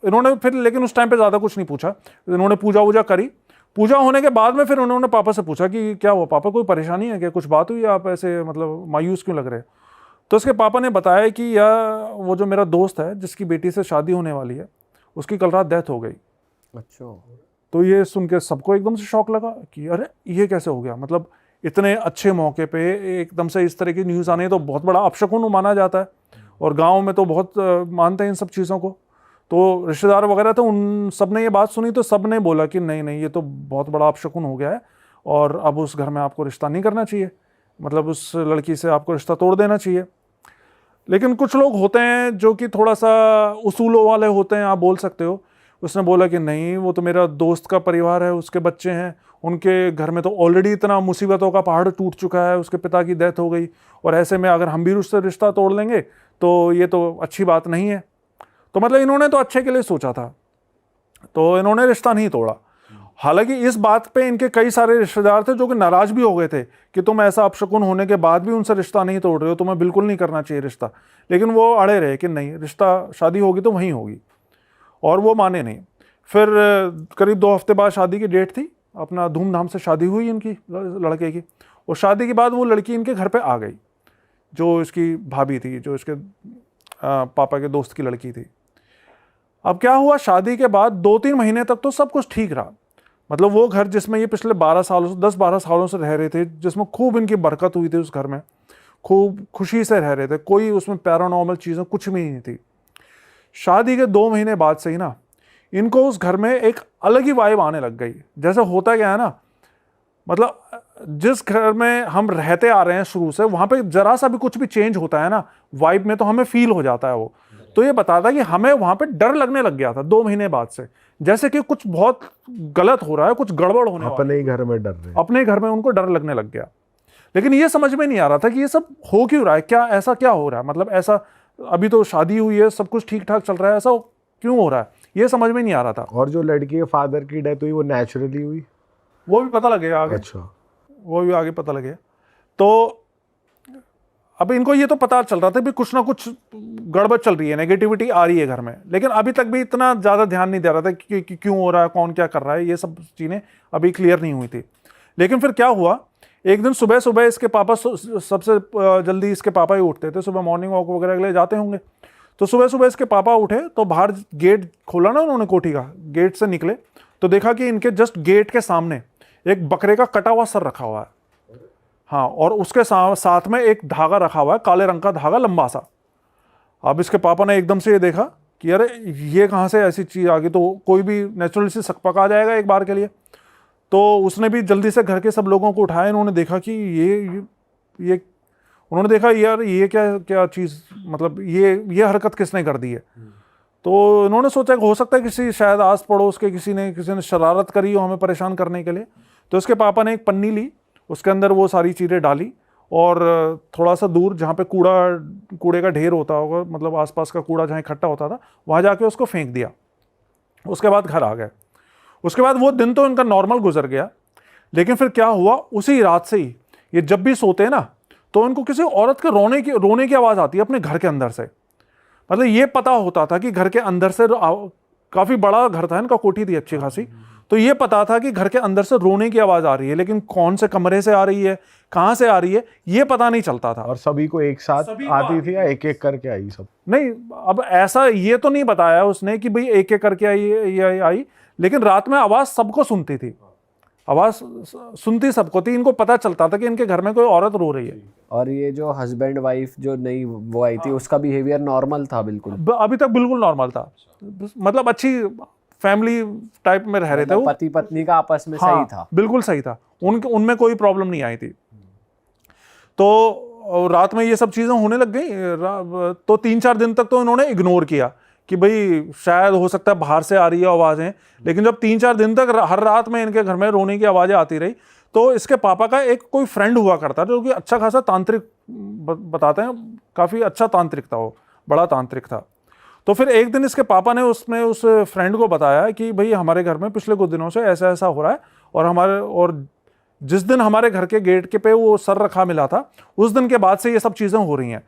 Speaker 6: इन्होंने फिर, लेकिन उस टाइम पे ज़्यादा कुछ नहीं पूछा, इन्होंने पूजा वूजा करी। पूजा होने के बाद में फिर उन्होंने पापा से पूछा कि क्या हुआ पापा, कोई परेशानी है क्या, कुछ बात हुई, आप ऐसे मतलब मायूस क्यों लग रहे हैं? तो उसके पापा ने बताया कि यार वो जो मेरा दोस्त है जिसकी बेटी से शादी होने वाली है, उसकी कल रात डेथ हो गई।
Speaker 2: अच्छा।
Speaker 6: तो ये सुन के सबको एकदम से शौक लगा कि अरे ये कैसे हो गया, मतलब इतने अच्छे मौके पे एकदम से इस तरह की न्यूज़ आने तो बहुत बड़ा अपशकुन माना जाता है, और गाँव में तो बहुत मानते हैं इन सब चीज़ों को। तो रिश्तेदार वगैरह थे, उन सब ने ये बात सुनी, तो सब ने बोला कि नहीं नहीं, ये तो बहुत बड़ा अपशकुन हो गया है, और अब उस घर में आपको रिश्ता नहीं करना चाहिए, मतलब उस लड़की से आपको रिश्ता तोड़ देना चाहिए। लेकिन कुछ लोग होते हैं जो कि थोड़ा सा उसूलों वाले होते हैं, आप बोल सकते हो। उसने बोला कि नहीं, वो तो मेरा दोस्त का परिवार है, उसके बच्चे हैं, उनके घर में तो ऑलरेडी इतना मुसीबतों का पहाड़ टूट चुका है, उसके पिता की डेथ हो गई, और ऐसे में अगर हम भी उससे रिश्ता तोड़ लेंगे तो ये तो अच्छी बात नहीं है। तो मतलब इन्होंने तो अच्छे के लिए सोचा था, तो इन्होंने रिश्ता नहीं तोड़ा। हालांकि इस बात पे इनके कई सारे रिश्तेदार थे जो कि नाराज भी हो गए थे कि तुम ऐसा अपशकुन होने के बाद भी उनसे रिश्ता नहीं तोड़ रहे हो, तुम्हें बिल्कुल नहीं करना चाहिए रिश्ता। लेकिन वो अड़े रहे कि नहीं, रिश्ता शादी होगी तो वहीं होगी, और वो माने नहीं। फिर करीब 2 हफ्ते बाद शादी की डेट थी, अपना धूमधाम से शादी हुई इनकी लड़के की, और शादी के बाद वो लड़की इनके घर पे आ गई, जो इसकी भाभी थी, जो इसके पापा के दोस्त की लड़की थी। अब क्या हुआ, शादी के बाद 2-3 महीने तक तो सब कुछ ठीक रहा, मतलब वो घर जिसमें ये पिछले 10-12 सालों से रह रहे थे, जिसमें खूब इनकी बरकत हुई थी, उस घर में खूब खुशी से रह रहे थे, कोई उसमें पैरानॉर्मल चीज़ें कुछ भी नहीं थी। शादी के 2 महीने बाद से ही ना इनको उस घर में एक अलग ही वाइब आने लग गई। जैसे होता क्या है ना, मतलब जिस घर में हम रहते आ रहे हैं शुरू से, वहाँ पे जरा सा भी कुछ भी चेंज होता है ना वाइब में, तो हमें फील हो जाता है वो। तो ये बताता है कि हमें वहाँ पे डर लगने लग गया था 2 महीने बाद से, जैसे कि कुछ बहुत गलत हो रहा है, कुछ गड़बड़ होने वाला है।
Speaker 3: अपने ही घर में डर रहे,
Speaker 6: अपने घर में उनको डर लगने लग गया। लेकिन ये समझ में नहीं आ रहा था कि ये सब हो क्यों रहा है, क्या ऐसा क्या हो रहा है, मतलब ऐसा अभी तो शादी हुई है, सब कुछ ठीक ठाक चल रहा है, ऐसा क्यों हो रहा है, ये समझ में नहीं आ रहा था।
Speaker 3: और जो लड़की के फादर की डेथ हुई वो नेचुरली हुई,
Speaker 6: वो भी पता लगेगा आगे।
Speaker 3: अच्छा,
Speaker 6: वो भी आगे पता लगेगा। तो अब इनको ये तो पता चल रहा था कि कुछ ना कुछ गड़बड़ चल रही है, नेगेटिविटी आ रही है घर में, लेकिन अभी तक भी इतना ज़्यादा ध्यान नहीं दे रहा था कि क्यों हो रहा है, कौन क्या कर रहा है, ये सब चीज़ें अभी क्लियर नहीं हुई थी। लेकिन फिर क्या हुआ, एक दिन सुबह सुबह इसके पापा, सबसे जल्दी इसके पापा ही उठते थे, सुबह मॉर्निंग वॉक वगैरह के लिए जाते होंगे। तो सुबह सुबह इसके पापा उठे तो बाहर गेट खोला ना उन्होंने कोठी का, गेट से निकले तो देखा कि इनके जस्ट गेट के सामने एक बकरे का कटा हुआ सर रखा हुआ है, हाँ, और उसके साथ में एक धागा रखा हुआ है, काले रंग का धागा लंबा सा। अब इसके पापा ने एकदम से ये देखा कि अरे ये कहाँ से ऐसी चीज़ आ गई, तो कोई भी नेचुरल सी सकपका जाएगा एक बार के लिए। तो उसने भी जल्दी से घर के सब लोगों को उठाया, इन्होंने देखा कि ये उन्होंने देखा यार ये क्या क्या चीज़, मतलब ये हरकत किसने कर दी है। तो इन्होंने सोचा कि हो सकता है किसी शायद आस पड़ोस के किसी ने शरारत करी हो हमें परेशान करने के लिए। तो इसके पापा ने एक पन्नी ली, उसके अंदर वो सारी चीज़ें डाली और थोड़ा सा दूर जहाँ पे कूड़े का ढेर होता होगा, मतलब आसपास का कूड़ा जहाँ इकट्ठा होता था, वहाँ जाके उसको फेंक दिया। उसके बाद घर आ गए। उसके बाद वो दिन तो इनका नॉर्मल गुजर गया, लेकिन फिर क्या हुआ, उसी रात से ही ये जब भी सोते हैं ना तो इनको किसी औरत के रोने की आवाज़ आती है अपने घर के अंदर से। मतलब ये पता होता था कि घर के अंदर से, काफ़ी बड़ा घर था इनका, कोठी थी अच्छी खासी, तो ये पता था कि घर के अंदर से रोने की आवाज़ आ रही है, लेकिन कौन से कमरे से आ रही है, कहाँ से आ रही है, ये पता नहीं चलता था।
Speaker 3: और सभी को एक साथ आती थी या एक एक करके आई सब?
Speaker 6: नहीं, अब ऐसा ये तो नहीं बताया उसने कि भाई एक एक करके आई, लेकिन रात में आवाज़ सबको सुनती थी, आवाज़ सुनती सबको थी। इनको पता चलता था कि इनके घर में कोई औरत रो रही है।
Speaker 2: और ये जो हस्बैंड वाइफ जो नई वो आई थी, उसका बिहेवियर नॉर्मल था बिल्कुल?
Speaker 6: अभी तक बिल्कुल नॉर्मल था, मतलब अच्छी फैमिली टाइप में रह रहे थे वो।
Speaker 2: पति पत्नी का आपस में
Speaker 6: हाँ,
Speaker 2: सही था,
Speaker 6: बिल्कुल सही था, उनमें कोई प्रॉब्लम नहीं आई थी। तो रात में ये सब चीज़ें होने लग गई। तो 3-4 दिन तक तो इन्होंने इग्नोर किया कि भाई शायद हो सकता है बाहर से आ रही है आवाज़ें, लेकिन जब 3-4 दिन तक हर रात में इनके घर में रोने की आवाज़ें आती रही, तो इसके पापा का एक कोई फ्रेंड हुआ करता जो कि अच्छा खासा तांत्रिक, बताते हैं काफ़ी अच्छा तांत्रिक था, वो बड़ा तांत्रिक था। तो फिर एक दिन इसके पापा ने उस फ्रेंड को बताया कि भाई हमारे घर में पिछले कुछ दिनों से ऐसा ऐसा हो रहा है, और जिस दिन हमारे घर के गेट के पे वो सर रखा मिला था, उस दिन के बाद से ये सब चीज़ें हो रही हैं।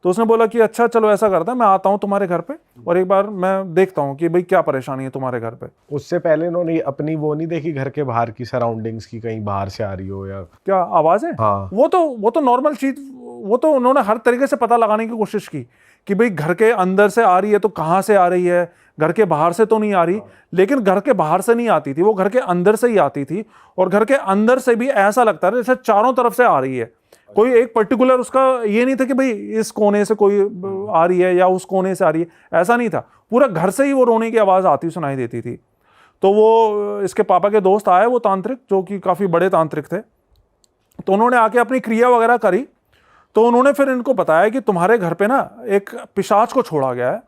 Speaker 6: तो उसने बोला कि अच्छा चलो ऐसा करता है, मैं आता हूँ तुम्हारे घर पे और एक बार मैं देखता हूँ कि भाई क्या परेशानी है तुम्हारे घर पे।
Speaker 3: उससे पहले इन्होंने अपनी वो नहीं देखी घर के बाहर की सराउंडिंग्स की, कहीं बाहर से आ रही हो या
Speaker 6: क्या आवाज़ है?
Speaker 3: हाँ,
Speaker 6: वो तो नॉर्मल चीज़, वो तो उन्होंने हर तरीके से पता लगाने की कोशिश की कि भाई घर के अंदर से आ रही है तो कहाँ से आ रही है, घर के बाहर से तो नहीं आ रही। लेकिन घर के बाहर से नहीं आती थी, वो घर के अंदर से ही आती थी, और घर के अंदर से भी ऐसा लगता था जैसे चारों तरफ से आ रही है। कोई एक पर्टिकुलर उसका ये नहीं था कि भाई इस कोने से कोई आ रही है या उस कोने से आ रही है, ऐसा नहीं था। पूरा घर से ही वो रोने की आवाज़ आती सुनाई देती थी। तो वो इसके पापा के दोस्त आए, वो तांत्रिक जो कि काफ़ी बड़े तांत्रिक थे, तो उन्होंने आके अपनी क्रिया वगैरह करी। तो उन्होंने फिर इनको बताया कि तुम्हारे घर पे ना एक पिशाच को छोड़ा गया है,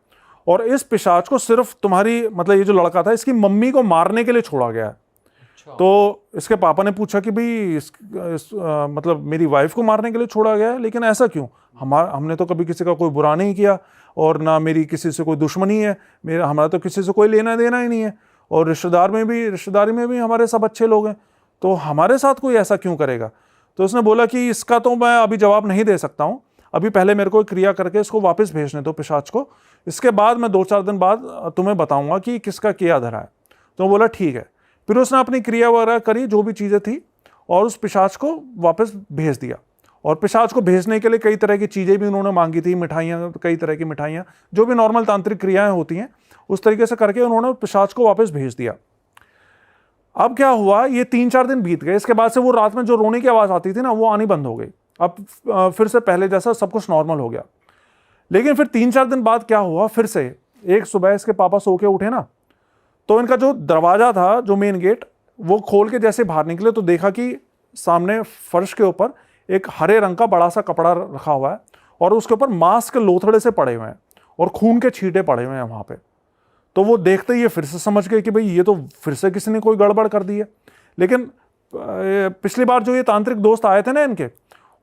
Speaker 6: और इस पिशाच को सिर्फ तुम्हारी, मतलब ये जो लड़का था, इसकी मम्मी को मारने के लिए छोड़ा गया है। तो इसके पापा ने पूछा कि भाई मतलब मेरी वाइफ को मारने के लिए छोड़ा गया है, लेकिन ऐसा क्यों? हमने तो कभी किसी का कोई बुरा नहीं किया, और ना मेरी किसी से कोई दुश्मनी है, हमारा तो किसी से कोई लेना देना ही नहीं है, और रिश्तेदारी में भी हमारे सब अच्छे लोग हैं, तो हमारे साथ कोई ऐसा क्यों करेगा? तो उसने बोला कि इसका तो मैं अभी जवाब नहीं दे सकता हूँ, अभी पहले मेरे को क्रिया करके इसको वापस भेजने दो पिशाच को, इसके बाद मैं 2-4 दिन बाद तुम्हें बताऊंगा कि किसका क्या धरा है। तो बोला ठीक है। फिर उसने अपनी क्रिया वगैरह करी, जो भी चीज़ें थी, और उस पिशाच को वापस भेज दिया। और पिशाच को भेजने के लिए कई तरह की चीज़ें भी उन्होंने मांगी थी, मिठाइयाँ, कई तरह की मिठाइयाँ, जो भी नॉर्मल तांत्रिक क्रियाएँ होती हैं, उस तरीके से करके उन्होंने पिशाच को वापस भेज दिया। अब क्या हुआ, ये 3-4 दिन बीत गए। इसके बाद से वो रात में जो रोने की आवाज़ आती थी ना, वो आनी बंद हो गई। अब फिर से पहले जैसा सब कुछ नॉर्मल हो गया। लेकिन फिर 3-4 दिन बाद क्या हुआ, फिर से एक सुबह इसके पापा सो के उठे ना, तो इनका जो दरवाज़ा था, जो मेन गेट, वो खोल के जैसे बाहर निकले तो देखा कि सामने फर्श के ऊपर एक हरे रंग का बड़ा सा कपड़ा रखा हुआ है, और उसके ऊपर मांस के लोथड़े से पड़े हुए हैं, और खून के छींटे पड़े हुए हैं वहाँ पे। तो वो देखते ही ये फिर से समझ गए कि भाई ये तो फिर से किसी ने कोई गड़बड़ कर दी है। लेकिन पिछली बार जो ये तांत्रिक दोस्त आए थे ना इनके,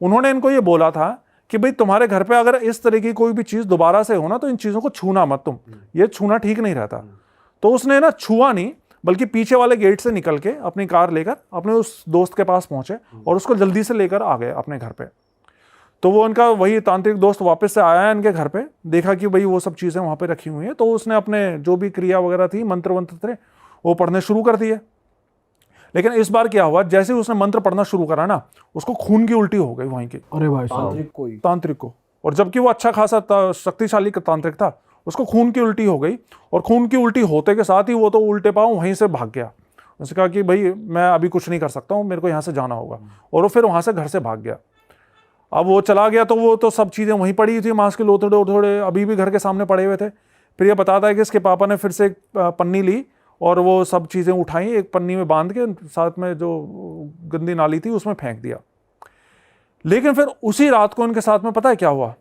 Speaker 6: उन्होंने इनको ये बोला था कि भाई तुम्हारे घर पे अगर इस तरह की कोई भी चीज़ दोबारा से हो ना, तो इन चीज़ों को छूना मत तुम, ये छूना ठीक नहीं रहता। तो उसने ना छुआ नहीं, बल्कि पीछे वाले गेट से निकल के अपनी कार लेकर अपने उस दोस्त के पास पहुंचे, और उसको जल्दी से लेकर आ गए अपने घर पे। तो वो इनका वही तांत्रिक दोस्त वापस से आया इनके घर पे, देखा कि भाई वो सब चीज़ें वहाँ पे रखी हुई हैं, तो उसने अपने जो भी क्रिया वगैरह थी, मंत्र वंत्र थे, वो पढ़ने शुरू कर दिए। लेकिन इस बार क्या हुआ, जैसे ही उसने मंत्र पढ़ना शुरू करा ना, उसको खून की उल्टी हो गई वहीं की,
Speaker 5: अरे भाई साहब,
Speaker 6: तांत्रिक को। और जबकि वो अच्छा खासा शक्तिशाली तांत्रिक था, उसको खून की उल्टी हो गई, और खून की उल्टी होते के साथ ही वो तो उल्टे पाँव वहीं से भाग गया। उसने कहा कि भाई मैं अभी कुछ नहीं कर सकता हूँ, मेरे को यहाँ से जाना होगा, और वो फिर वहाँ से घर से भाग गया। अब वो चला गया तो वो तो सब चीज़ें वहीं पड़ी थी, मांस के लोथड़े अभी भी घर के सामने पड़े हुए थे। फिर ये बताता है कि इसके पापा ने फिर से एक पन्नी ली, और वो सब चीज़ें उठाई, एक पन्नी में बांध के साथ में जो गंदी नाली थी उसमें फेंक दिया। लेकिन फिर उसी रात को इनके साथ में पता है क्या हुआ,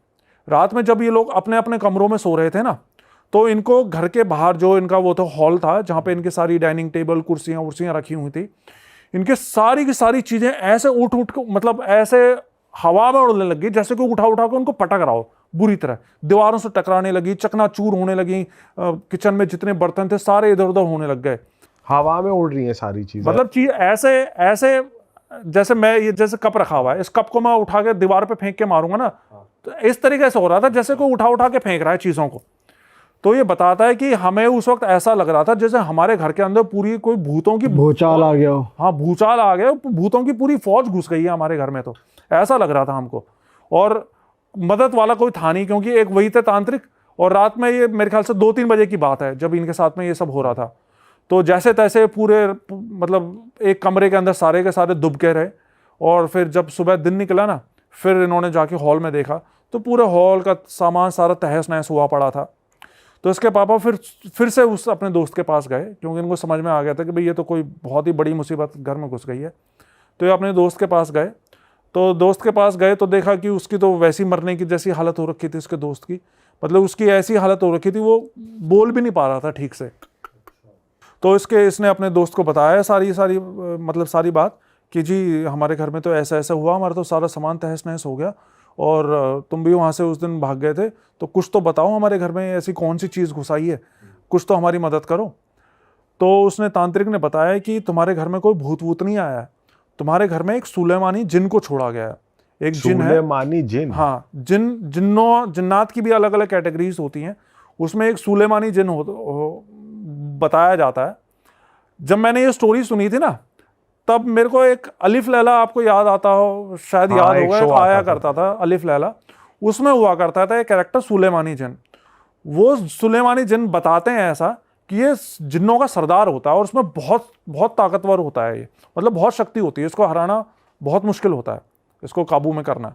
Speaker 6: रात में जब ये लोग अपने अपने कमरों में सो रहे थे ना, तो इनको घर के बाहर जो इनका वो तो हॉल था जहाँ पे इनकी सारी डाइनिंग टेबल कुर्सियाँ उर्सियाँ रखी हुई थी, इनके सारी की सारी चीज़ें ऐसे उठ उठ के मतलब ऐसे हवा में उड़ने लगी जैसे कि उठा उठा के उनको पटक रहा हो बुरी तरह, दीवारों से टकराने लगी, चकनाचूर होने लगी, किचन में जितने बर्तन थे सारे इधर उधर होने लग गए।
Speaker 3: हवा में उड़ रही है सारी चीजें,
Speaker 6: मतलब चीज ऐसे ऐसे जैसे मैं ये जैसे कप रखा हुआ है, इस कप को मैं उठा के दीवार पे फेंक के मारूंगा ना, तो इस तरीके से हो रहा था जैसे कोई उठा उठा के फेंक रहा है चीजों को। तो ये बताता है कि हमें उस वक्त ऐसा लग रहा था जैसे हमारे घर के अंदर पूरी कोई भूतों की
Speaker 5: भूचाल आ गया हो।
Speaker 6: हाँ भूचाल आ गया, भूतों की पूरी फौज घुस गई है हमारे घर में, तो ऐसा लग रहा था हमको। और मदद वाला कोई था नहीं क्योंकि एक वही थे तांत्रिक, और रात में ये मेरे ख्याल से 2-3 बजे की बात है जब इनके साथ में ये सब हो रहा था। तो जैसे तैसे पूरे मतलब एक कमरे के अंदर सारे के सारे दुबके रहे, और फिर जब सुबह दिन निकला ना, फिर इन्होंने जाके हॉल में देखा तो पूरे हॉल का सामान सारा तहस नहस हुआ पड़ा था। तो इसके पापा फिर से उस अपने दोस्त के पास गए क्योंकि इनको समझ में आ गया था कि भाई ये तो कोई बहुत ही बड़ी मुसीबत घर में घुस गई है। तो ये अपने दोस्त के पास गए, तो दोस्त के पास गए तो देखा कि उसकी तो वैसी मरने की जैसी हालत हो रखी थी उसके दोस्त की, मतलब उसकी ऐसी हालत हो रखी थी वो बोल भी नहीं पा रहा था ठीक से। तो इसने अपने दोस्त को बताया सारी सारी बात कि जी हमारे घर में तो ऐसा ऐसा हुआ, हमारा तो सारा सामान तहस नहस हो गया और तुम भी वहाँ से उस दिन भाग गए थे, तो कुछ तो बताओ हमारे घर में ऐसी कौन सी चीज़ घुसाई है, कुछ तो हमारी मदद करो। तो उसने तांत्रिक ने बताया कि तुम्हारे घर में कोई भूत वूत नहीं आया है, तुम्हारे घर में एक सुलेमानी जिन को छोड़ा गया है। एक जिन है,
Speaker 3: सुलेमानी जिन,
Speaker 6: हाँ जिन्नात की भी अलग अलग कैटेगरीज होती हैं, उसमें एक सुलेमानी जिन बताया जाता है। जब मैंने ये स्टोरी सुनी थी ना, तब मेरे को एक अलिफ लैला, आपको याद आता हो शायद,
Speaker 3: हाँ,
Speaker 6: याद
Speaker 3: एक
Speaker 6: होगा,
Speaker 3: शो
Speaker 6: एक
Speaker 3: आता
Speaker 6: आया
Speaker 3: था।
Speaker 6: करता था अलिफ लैला, उसमें हुआ करता था एक कैरेक्टर सुलेमानी जिन। वो सुलेमानी जिन बताते हैं ऐसा कि ये जिन्नों का सरदार होता है और उसमें बहुत बहुत ताकतवर होता है, ये मतलब बहुत शक्ति होती है, इसको हराना बहुत मुश्किल होता है, इसको काबू में करना।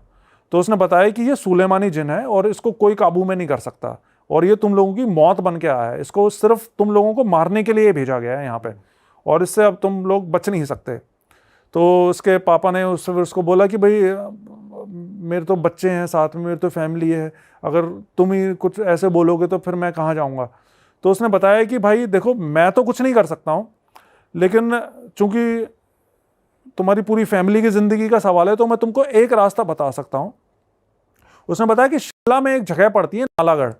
Speaker 6: तो उसने बताया कि ये सुलेमानी जिन है और इसको कोई काबू में नहीं कर सकता, और ये तुम लोगों की मौत बन के आया है, इसको सिर्फ तुम लोगों को मारने के लिए भेजा गया है यहाँ पे, और इससे अब तुम लोग बच नहीं सकते। तो उसके पापा ने उसको बोला कि भाई मेरे तो बच्चे हैं साथ में, मेरी तो फैमिली है, अगर तुम ही कुछ ऐसे बोलोगे तो फिर मैं कहाँ जाऊँगा। तो उसने बताया कि भाई देखो मैं तो कुछ नहीं कर सकता हूँ, लेकिन चूंकि तुम्हारी पूरी फैमिली की ज़िंदगी का सवाल है तो मैं तुमको एक रास्ता बता सकता हूँ। उसने बताया कि शिमला में एक जगह पड़ती है नालागढ़,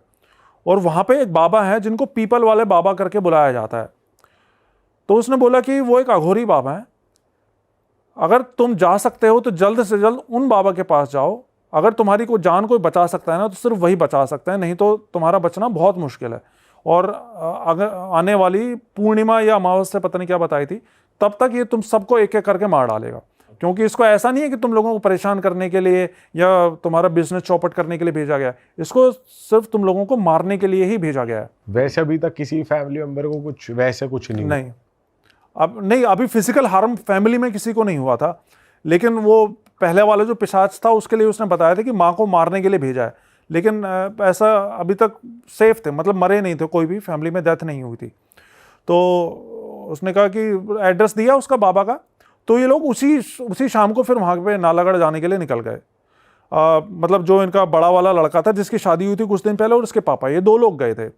Speaker 6: और वहाँ पे एक बाबा है जिनको पीपल वाले बाबा करके बुलाया जाता है। तो उसने बोला कि वो एक अघोरी बाबा है, अगर तुम जा सकते हो तो जल्द से जल्द उन बाबा के पास जाओ, अगर तुम्हारी कोई जान कोई बचा सकता है ना तो सिर्फ वही बचा सकता है, नहीं तो तुम्हारा बचना बहुत मुश्किल है। और अगर आने वाली पूर्णिमा या अमावस्या पता नहीं क्या बताई थी, तब तक ये तुम सबको एक एक करके मार डालेगा, क्योंकि इसको ऐसा नहीं है कि तुम लोगों को परेशान करने के लिए या तुम्हारा बिजनेस चौपट करने के लिए भेजा गया है, इसको सिर्फ तुम लोगों को मारने के लिए ही भेजा गया है।
Speaker 3: वैसे अभी तक किसी फैमिली मेंबर को कुछ वैसे कुछ नहीं
Speaker 6: अब नहीं, अभी फिजिकल हार्म फैमिली में किसी को नहीं हुआ था, लेकिन वो पहले वाला जो पिशाच था उसके लिए उसने बताया था कि माँ को मारने के लिए भेजा है, लेकिन ऐसा अभी तक सेफ थे, मतलब मरे नहीं थे, कोई भी फैमिली में डेथ नहीं हुई थी। तो उसने कहा कि एड्रेस दिया उसका बाबा का, तो ये लोग उसी शाम को फिर वहाँ पे नालागढ़ जाने के लिए निकल गए। मतलब जो इनका बड़ा वाला लड़का था जिसकी शादी हुई थी कुछ दिन पहले, और इसके पापा, ये 2 लोग गए थे,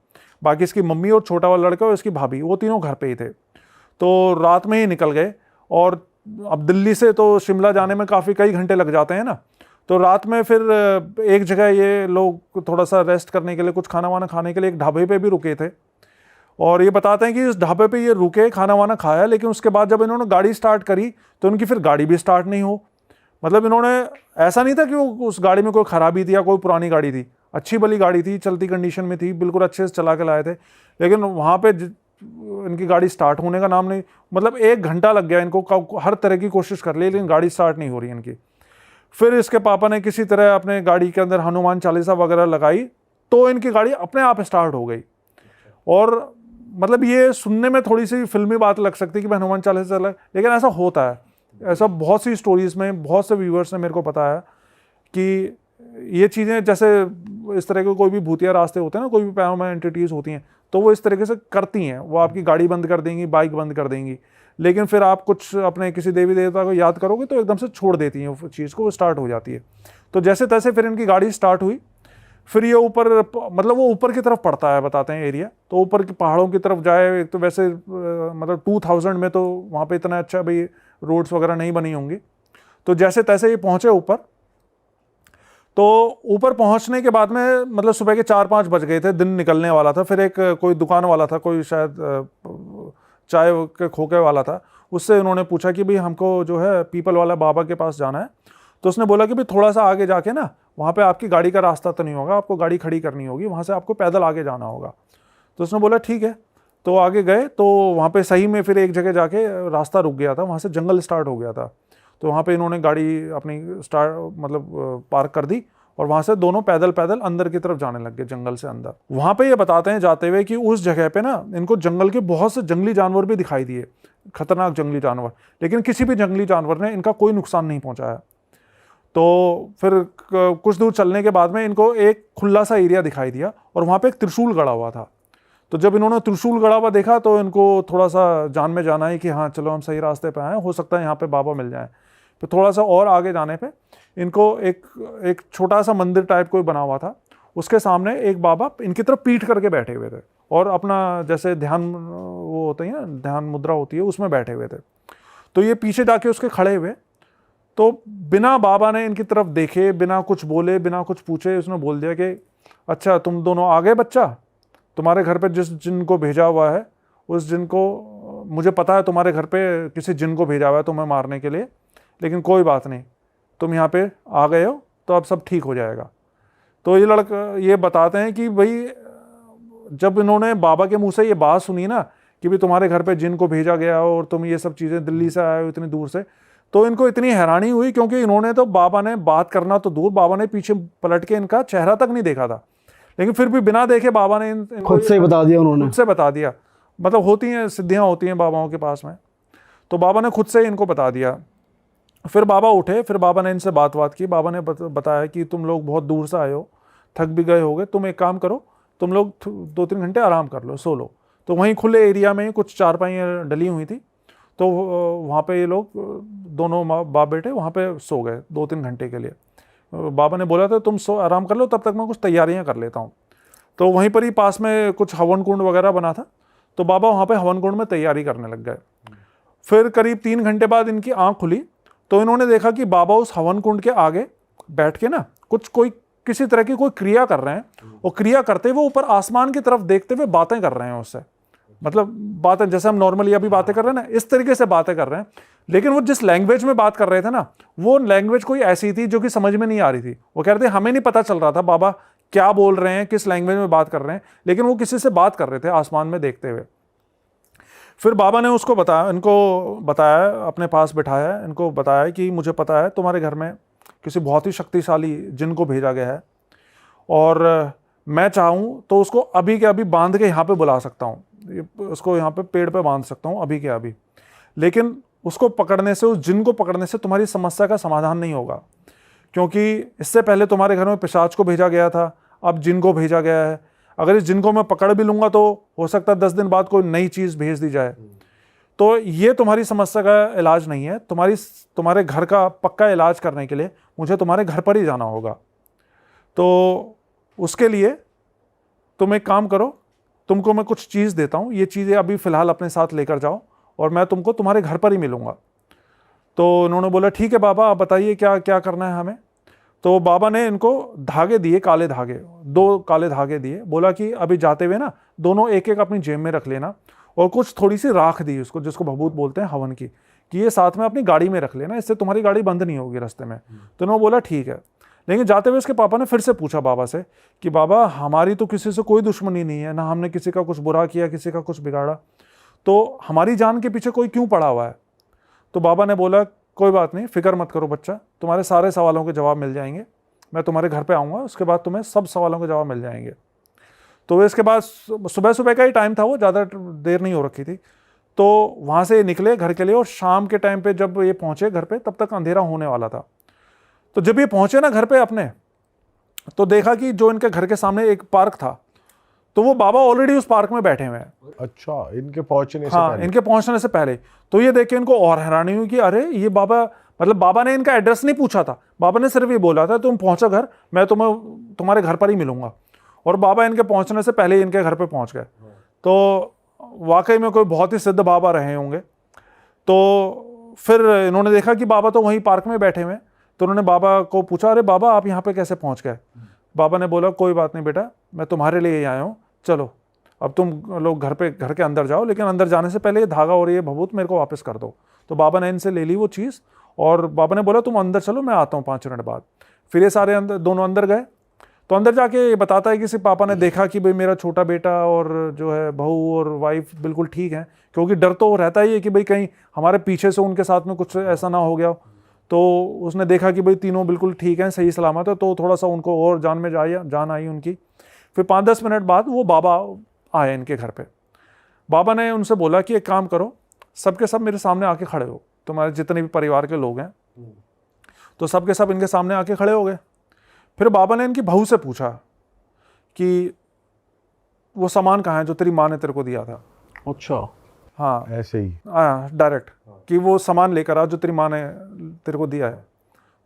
Speaker 6: बाकी इसकी मम्मी और छोटा वाला लड़का और इसकी भाभी, वो तीनों घर पे ही थे। तो रात में ही निकल गए, और अब दिल्ली से तो शिमला जाने में कई घंटे लग जाते हैं ना, तो रात में फिर एक जगह ये लोग थोड़ा सा रेस्ट करने के लिए, कुछ खाना वाना खाने के लिए एक ढाबे पे भी रुके थे। और ये बताते हैं कि इस ढाबे पे ये रुके, खाना वाना खाया, लेकिन उसके बाद जब इन्होंने गाड़ी स्टार्ट करी तो उनकी फिर गाड़ी भी स्टार्ट नहीं हो। मतलब इन्होंने, ऐसा नहीं था कि उस गाड़ी में कोई खराबी थी या कोई पुरानी गाड़ी थी, अच्छी भली गाड़ी थी, चलती कंडीशन में थी, बिल्कुल अच्छे से चला के लाए थे, लेकिन वहाँ पे इनकी गाड़ी स्टार्ट होने का नाम नहीं, मतलब 1 घंटा लग गया इनको, हर तरह की कोशिश कर ली लेकिन गाड़ी स्टार्ट नहीं हो रही इनकी। फिर इसके पापा ने किसी तरह अपने गाड़ी के अंदर हनुमान चालीसा वगैरह लगाई, तो इनकी गाड़ी अपने आप स्टार्ट हो गई। और मतलब ये सुनने में थोड़ी सी फिल्मी बात लग सकती है कि मैं हनुमान चालीसा चला, लेकिन ऐसा होता है, ऐसा बहुत सी स्टोरीज में बहुत से व्यूअर्स ने मेरे को बताया कि ये चीज़ें, जैसे इस तरह के कोई भी भूतिया रास्ते होते हैं ना, कोई भी पैरानॉर्मल एंटिटीज़ होती हैं, तो वो इस तरीके से करती हैं, वो आपकी गाड़ी बंद कर देंगी, बाइक बंद कर देंगी, लेकिन फिर आप कुछ अपने किसी देवी देवता को याद करोगे तो एकदम से छोड़ देती हैं वो चीज़ को, वो स्टार्ट हो जाती है। तो जैसे तैसे फिर इनकी गाड़ी स्टार्ट हुई, फिर ये ऊपर मतलब वो ऊपर की तरफ पड़ता है बताते हैं एरिया, तो ऊपर की पहाड़ों की तरफ जाए। एक तो वैसे मतलब 2000 में तो वहाँ पे इतना अच्छा भाई रोड्स वगैरह नहीं बनी होंगी। तो जैसे तैसे ये पहुँचे ऊपर। तो ऊपर पहुँचने के बाद में मतलब सुबह के 4-5 बज गए थे, दिन निकलने वाला था। फिर एक कोई दुकान वाला था, कोई शायद चाय के खोखे वाला था, उससे उन्होंने पूछा कि भाई हमको जो है पीपल वाला बाबा के पास जाना है। तो उसने बोला कि भाई थोड़ा सा आगे जाके ना वहाँ पे आपकी गाड़ी का रास्ता तो नहीं होगा, आपको गाड़ी खड़ी करनी होगी, वहाँ से आपको पैदल आगे जाना होगा। तो उसने बोला ठीक है। तो आगे गए तो वहाँ पे सही में फिर एक जगह जाके रास्ता रुक गया था, वहाँ से जंगल स्टार्ट हो गया था। तो वहाँ पे इन्होंने गाड़ी अपनी मतलब पार्क कर दी और वहाँ से दोनों पैदल पैदल अंदर की तरफ जाने लग गए, जंगल से अंदर। वहाँ पे ये बताते हैं जाते हुए कि उस जगह पे ना इनको जंगल के बहुत से जंगली जानवर भी दिखाई दिए, खतरनाक जंगली जानवर, लेकिन किसी भी जंगली जानवर ने इनका कोई नुकसान नहीं पहुँचाया। तो फिर कुछ दूर चलने के बाद में इनको एक खुला सा एरिया दिखाई दिया और वहाँ पे एक त्रिशूल गड़ा हुआ था। तो जब इन्होंने त्रिशूल गड़ा हुआ देखा तो इनको थोड़ा सा जान में जाना है कि हाँ चलो हम सही रास्ते पे आए, हो सकता है यहाँ पे बाबा मिल जाए। फिर थोड़ा सा और आगे जाने पे इनको एक छोटा सा मंदिर टाइप कोई बना हुआ था, उसके सामने एक बाबा इनकी तरफ पीठ करके बैठे हुए थे और अपना जैसे ध्यान वो होता है ना, ध्यान मुद्रा होती है, उसमें बैठे हुए थे। तो ये पीछे जाके उसके खड़े हुए, तो बिना बाबा ने इनकी तरफ देखे, बिना कुछ बोले, बिना कुछ पूछे, उसने बोल दिया कि अच्छा तुम दोनों आ गए बच्चा, तुम्हारे घर पे जिस जिन को भेजा हुआ है उस जिन को, मुझे पता है तुम्हारे घर पे किसी जिन को भेजा हुआ है तुम्हें मारने के लिए, लेकिन कोई बात नहीं, तुम यहाँ पे आ गए हो तो अब सब ठीक हो जाएगा। तो ये लड़का ये बताते हैं कि भाई जब इन्होंने बाबा के मुंह से ये बात सुनी ना कि भाई तुम्हारे घर पे जिन को भेजा गया हो और तुम ये सब चीज़ें दिल्ली से आए हो इतनी दूर से, तो इनको इतनी हैरानी हुई, क्योंकि इन्होंने तो बाबा ने बात करना तो दूर, बाबा ने पीछे पलट के इनका चेहरा तक नहीं देखा था, लेकिन फिर भी बिना देखे बाबा ने
Speaker 5: खुद से ही बता दिया उन्होंने।
Speaker 6: खुद से बता दिया। मतलब होती हैं सिद्धियाँ होती हैं बाबाओं के पास में, तो बाबा ने खुद से इनको बता दिया। फिर बाबा उठे, फिर बाबा ने इनसे बात की। बाबा ने बताया कि तुम लोग बहुत दूर से आए हो, थक भी गए होगे, तुम एक काम करो, तुम लोग 2-3 घंटे आराम कर लो, सो लो। तो वहीं खुले एरिया में कुछ चारपाइयाँ डली हुई थी, तो वहाँ पे ये लोग दोनों बाप बेटे वहाँ पे सो गए 2-3 घंटे के लिए। बाबा ने बोला था तुम सो आराम कर लो, तब तक मैं कुछ तैयारियाँ कर लेता हूँ। तो वहीं पर ही पास में कुछ हवन कुंड वगैरह बना था, तो बाबा वहाँ पे हवन कुंड में तैयारी करने लग गए। फिर करीब 3 घंटे बाद इनकी आँख खुली, तो इन्होंने देखा कि बाबा उस हवन कुंड के आगे बैठ के ना कोई किसी तरह की कोई क्रिया कर रहे हैं, और क्रिया करते हुए ऊपर आसमान की तरफ देखते हुए बातें कर रहे हैं उससे। मतलब बातें जैसे हम नॉर्मली अभी बातें कर रहे हैं ना, इस तरीके से बातें कर रहे हैं, लेकिन वो जिस लैंग्वेज में बात कर रहे थे ना, वो लैंग्वेज कोई ऐसी थी जो कि समझ में नहीं आ रही थी। वो कह रहे थे हमें नहीं पता चल रहा था बाबा क्या बोल रहे हैं, किस लैंग्वेज में बात कर रहे हैं, लेकिन वो किसी से बात कर रहे थे आसमान में देखते हुए। फिर बाबा ने उसको बताया, इनको बताया, अपने पास बिठाया, इनको बताया कि मुझे पता है तुम्हारे घर में किसी बहुत ही शक्तिशाली जिन को भेजा गया है, और मैं चाहूँ तो उसको अभी के अभी बांध के यहाँ पे बुला सकता हूँ, उसको यहाँ पे पेड़ पे बांध सकता हूँ अभी के अभी, लेकिन उसको पकड़ने से, उस जिन को पकड़ने से तुम्हारी समस्या का समाधान नहीं होगा, क्योंकि इससे पहले तुम्हारे घर में पिशाच को भेजा गया था, अब जिन को भेजा गया है। अगर इस जिन को मैं पकड़ भी लूँगा तो हो सकता है 10 दिन बाद कोई नई चीज़ भेज दी जाए। तो ये तुम्हारी समस्या का इलाज नहीं है, तुम्हारे घर का पक्का इलाज करने के लिए मुझे तुम्हारे घर पर ही जाना होगा। तो उसके लिए तुम एक काम करो, तुमको मैं कुछ चीज़ देता हूँ, ये चीज़ें अभी फ़िलहाल अपने साथ लेकर जाओ और मैं तुमको तुम्हारे घर पर ही मिलूँगा। तो उन्होंने बोला ठीक है बाबा, आप बताइए क्या क्या करना है हमें। तो बाबा ने इनको धागे दिए, काले धागे, 2 काले धागे दिए, बोला कि अभी जाते हुए ना दोनों एक एक अपनी जेब में रख लेना, और कुछ थोड़ी सी राख दी उसको, जिसको भभूत बोलते हैं हवन की, कि ये साथ में अपनी गाड़ी में रख लेना, इससे तुम्हारी गाड़ी बंद नहीं होगी रास्ते में। तो उन्होंने बोला ठीक है। लेकिन जाते हुए उसके पापा ने फिर से पूछा बाबा से कि बाबा हमारी तो किसी से कोई दुश्मनी नहीं है, ना हमने किसी का कुछ बुरा किया, किसी का कुछ बिगाड़ा, तो हमारी जान के पीछे कोई क्यों पड़ा हुआ है। तो बाबा ने बोला कोई बात नहीं, फिक्र मत करो बच्चा, तुम्हारे सारे सवालों के जवाब मिल जाएंगे, मैं तुम्हारे घर पे आऊँगा, उसके बाद तुम्हें सब सवालों के जवाब मिल जाएंगे। तो इसके बाद सुबह सुबह का ही टाइम था, वो ज़्यादा देर नहीं हो रखी थी। तो वहाँ से निकले घर के लिए, और शाम के टाइम पे जब ये पहुँचे घर पे, तब तक अंधेरा होने वाला था। तो जब ये पहुँचे ना घर पे अपने, तो देखा कि जो इनके घर के सामने एक पार्क था, तो वो बाबा ऑलरेडी उस पार्क में बैठे हुए हैं।
Speaker 3: अच्छा, इनके पहुंचने से
Speaker 6: हाँ,
Speaker 3: पहले।
Speaker 6: इनके पहुंचने से पहले। तो ये देख के इनको और हैरानी हुई कि अरे ये बाबा, मतलब बाबा ने इनका एड्रेस नहीं पूछा था, बाबा ने सिर्फ ये बोला था तुम पहुंचो घर, मैं तुम्हें तुम्हारे घर पर ही मिलूंगा। और बाबा इनके पहुंचने से पहले ही इनके घर पे पहुंच गए। तो वाकई में कोई बहुत ही सिद्ध बाबा रहे होंगे। तो फिर इन्होंने देखा कि बाबा तो वहीं पार्क में बैठे हुए हैं, तो उन्होंने बाबा को पूछा, अरे बाबा आप यहाँ पे कैसे पहुँच गए? बाबा ने बोला, कोई बात नहीं बेटा, मैं तुम्हारे लिए ही आया हूँ, चलो अब तुम लोग घर के अंदर जाओ, लेकिन अंदर जाने से पहले ये धागा और ये भभूत मेरे को वापस कर दो। तो बाबा ने इनसे ले ली वो चीज़, और बाबा ने बोला तुम अंदर चलो, मैं आता हूँ 5 मिनट बाद। फिर ये सारे दोनों अंदर गए। तो अंदर जाके ये बताता है कि सिर्फ पापा ने देखा कि भाई मेरा छोटा बेटा और जो है बहू और वाइफ बिल्कुल ठीक है, क्योंकि डर तो रहता ही है कि भाई कहीं हमारे पीछे से उनके साथ में कुछ ऐसा ना हो गया। तो उसने देखा कि भाई तीनों बिल्कुल ठीक हैं, सही सलामत है, तो थोड़ा सा उनको और जान आई उनकी। फिर 5-10 मिनट बाद वो बाबा आए इनके घर पे। बाबा ने उनसे बोला कि एक काम करो, सबके सब मेरे सामने आके खड़े हो, तुम्हारे जितने भी परिवार के लोग हैं। तो सबके सब इनके सामने आके खड़े हो गए। फिर बाबा ने इनकी बहू से पूछा कि वो सामान कहाँ है जो तेरी माँ ने तेरे को दिया था?
Speaker 3: अच्छा,
Speaker 6: हाँ
Speaker 3: ऐसे ही
Speaker 6: डायरेक्ट कि वो सामान लेकर आ जो तेरी माँ ने तेरे को दिया है।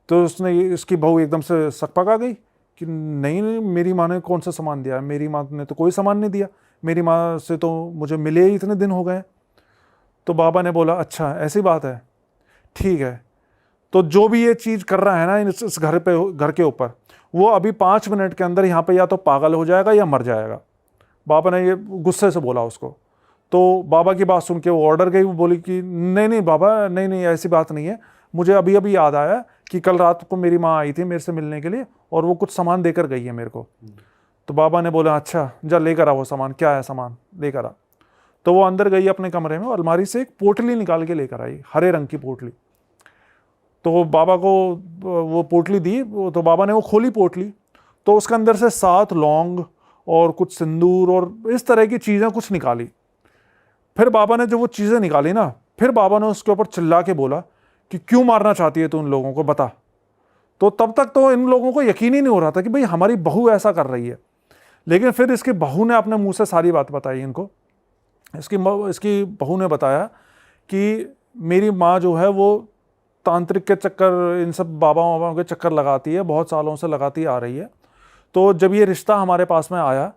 Speaker 6: तो इसकी बहू एकदम से सकपक आ गई कि नहीं, मेरी माँ ने कौन सा सामान दिया है? मेरी माँ ने तो कोई सामान नहीं दिया, मेरी माँ से तो मुझे मिले ही इतने दिन हो गए। तो बाबा ने बोला, अच्छा ऐसी बात है, ठीक है। तो जो भी ये चीज़ कर रहा है ना इस घर के ऊपर, वो अभी 5 मिनट के अंदर यहाँ पे या तो पागल हो जाएगा या मर जाएगा। बाबा ने ये गुस्से से बोला उसको। तो बाबा की बात सुन के वो ऑर्डर गई, वो बोली कि नहीं बाबा, नहीं ऐसी बात नहीं है, मुझे अभी अभी याद आया कि कल रात को मेरी माँ आई थी मेरे से मिलने के लिए और वो कुछ सामान देकर गई है मेरे को। तो बाबा ने बोला, अच्छा जा लेकर आ वो सामान, क्या है सामान, लेकर आ। तो वो अंदर गई अपने कमरे में, अलमारी से एक पोटली निकाल के लेकर आई, हरे रंग की पोटली। तो बाबा को वो पोटली दी, तो बाबा ने वो खोली पोटली, तो उसके अंदर से 7 लौंग और कुछ सिंदूर और इस तरह की चीज़ें कुछ निकाली। फिर बाबा ने जब वो चीज़ें निकाली ना, फिर बाबा ने उसके ऊपर चिल्ला के बोला कि क्यों मारना चाहती है तू उन लोगों को, बता। तो तब तक तो इन लोगों को यकीन ही नहीं हो रहा था कि भाई हमारी बहू ऐसा कर रही है। लेकिन फिर इसकी बहू ने अपने मुंह से सारी बात बताई इनको। इसकी बहू ने बताया कि मेरी माँ जो है वो तांत्रिक के चक्कर, इन सब बाबाओं के चक्कर लगाती है, बहुत सालों से लगाती आ रही है। तो जब ये रिश्ता हमारे पास में आया